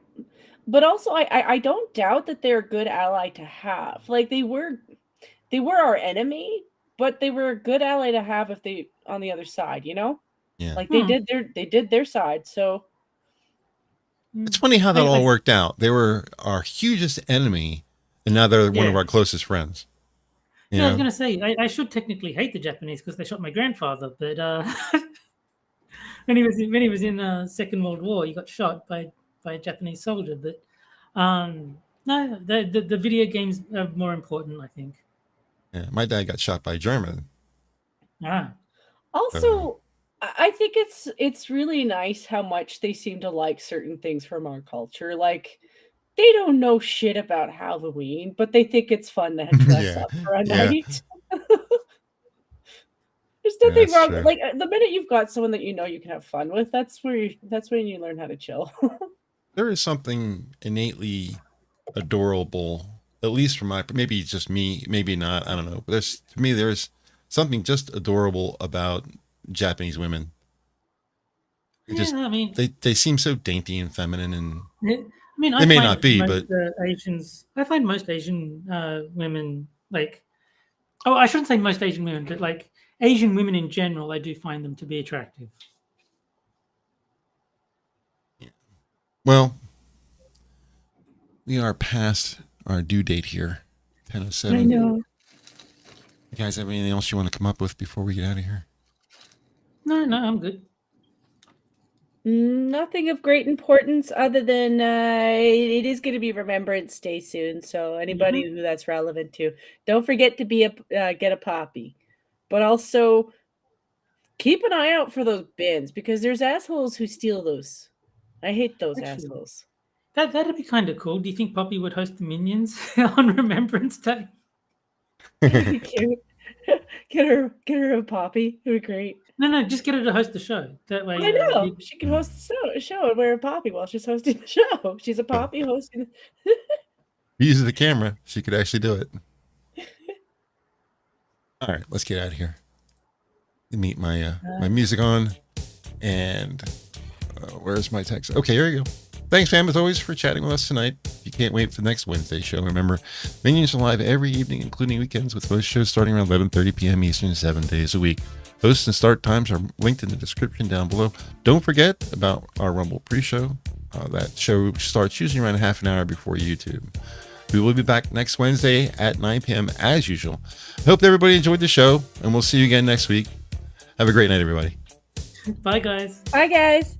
But also, I don't doubt that they're a good ally to have. Like they were our enemy, but they were a good ally to have if they on the other side, you know? Yeah. Like they did their side. So it's funny how that all worked out. They were our hugest enemy, and now they're one of our closest friends. Yeah, I was going to say, I should technically hate the Japanese because they shot my grandfather, but when he was in Second World War, he got shot by a Japanese soldier. But no, the video games are more important, I think. Yeah, my dad got shot by a German. Also, I think it's really nice how much they seem to like certain things from our culture. Like they don't know shit about Halloween, but they think it's fun to dress up for a night. There's nothing wrong. True. Like the minute you've got someone that you know you can have fun with, that's when you learn how to chill. There is something innately adorable, at least for maybe just me, maybe not, I don't know. But there's something just adorable about Japanese women. They seem so dainty and feminine, and they may not be, but Asians. I find most Asian women like. Oh, I shouldn't say most Asian women, but like Asian women in general, I do find them to be attractive. Yeah. Well, we are past our due date here, 10:07. I know. You guys have anything else you want to come up with before we get out of here? No, I'm good. Nothing of great importance other than it is going to be Remembrance Day soon. So anybody who that's relevant to, don't forget to get a poppy, but also keep an eye out for those bins because there's assholes who steal those. I hate those assholes. That'd be kind of cool. Do you think Poppy would host the Minions on Remembrance Day? Cute. Get her a Poppy. It would be great. No, just get her to host the show. That way, I know she can host the show and wear a Poppy while she's hosting the show. She's a Poppy hosting. Uses the camera. She could actually do it. All right, let's get out of here. Meet my music on, and where's my text? Okay, here you go. Thanks, fam, as always, for chatting with us tonight. If you can't wait for the next Wednesday show, remember, Minions are live every evening, including weekends, with most shows starting around 11:30 p.m. Eastern, 7 days a week. Hosts and start times are linked in the description down below. Don't forget about our Rumble pre-show. That show starts usually around half an hour before YouTube. We will be back next Wednesday at 9 p.m. as usual. I hope that everybody enjoyed the show, and we'll see you again next week. Have a great night, everybody. Bye, guys. Bye, guys.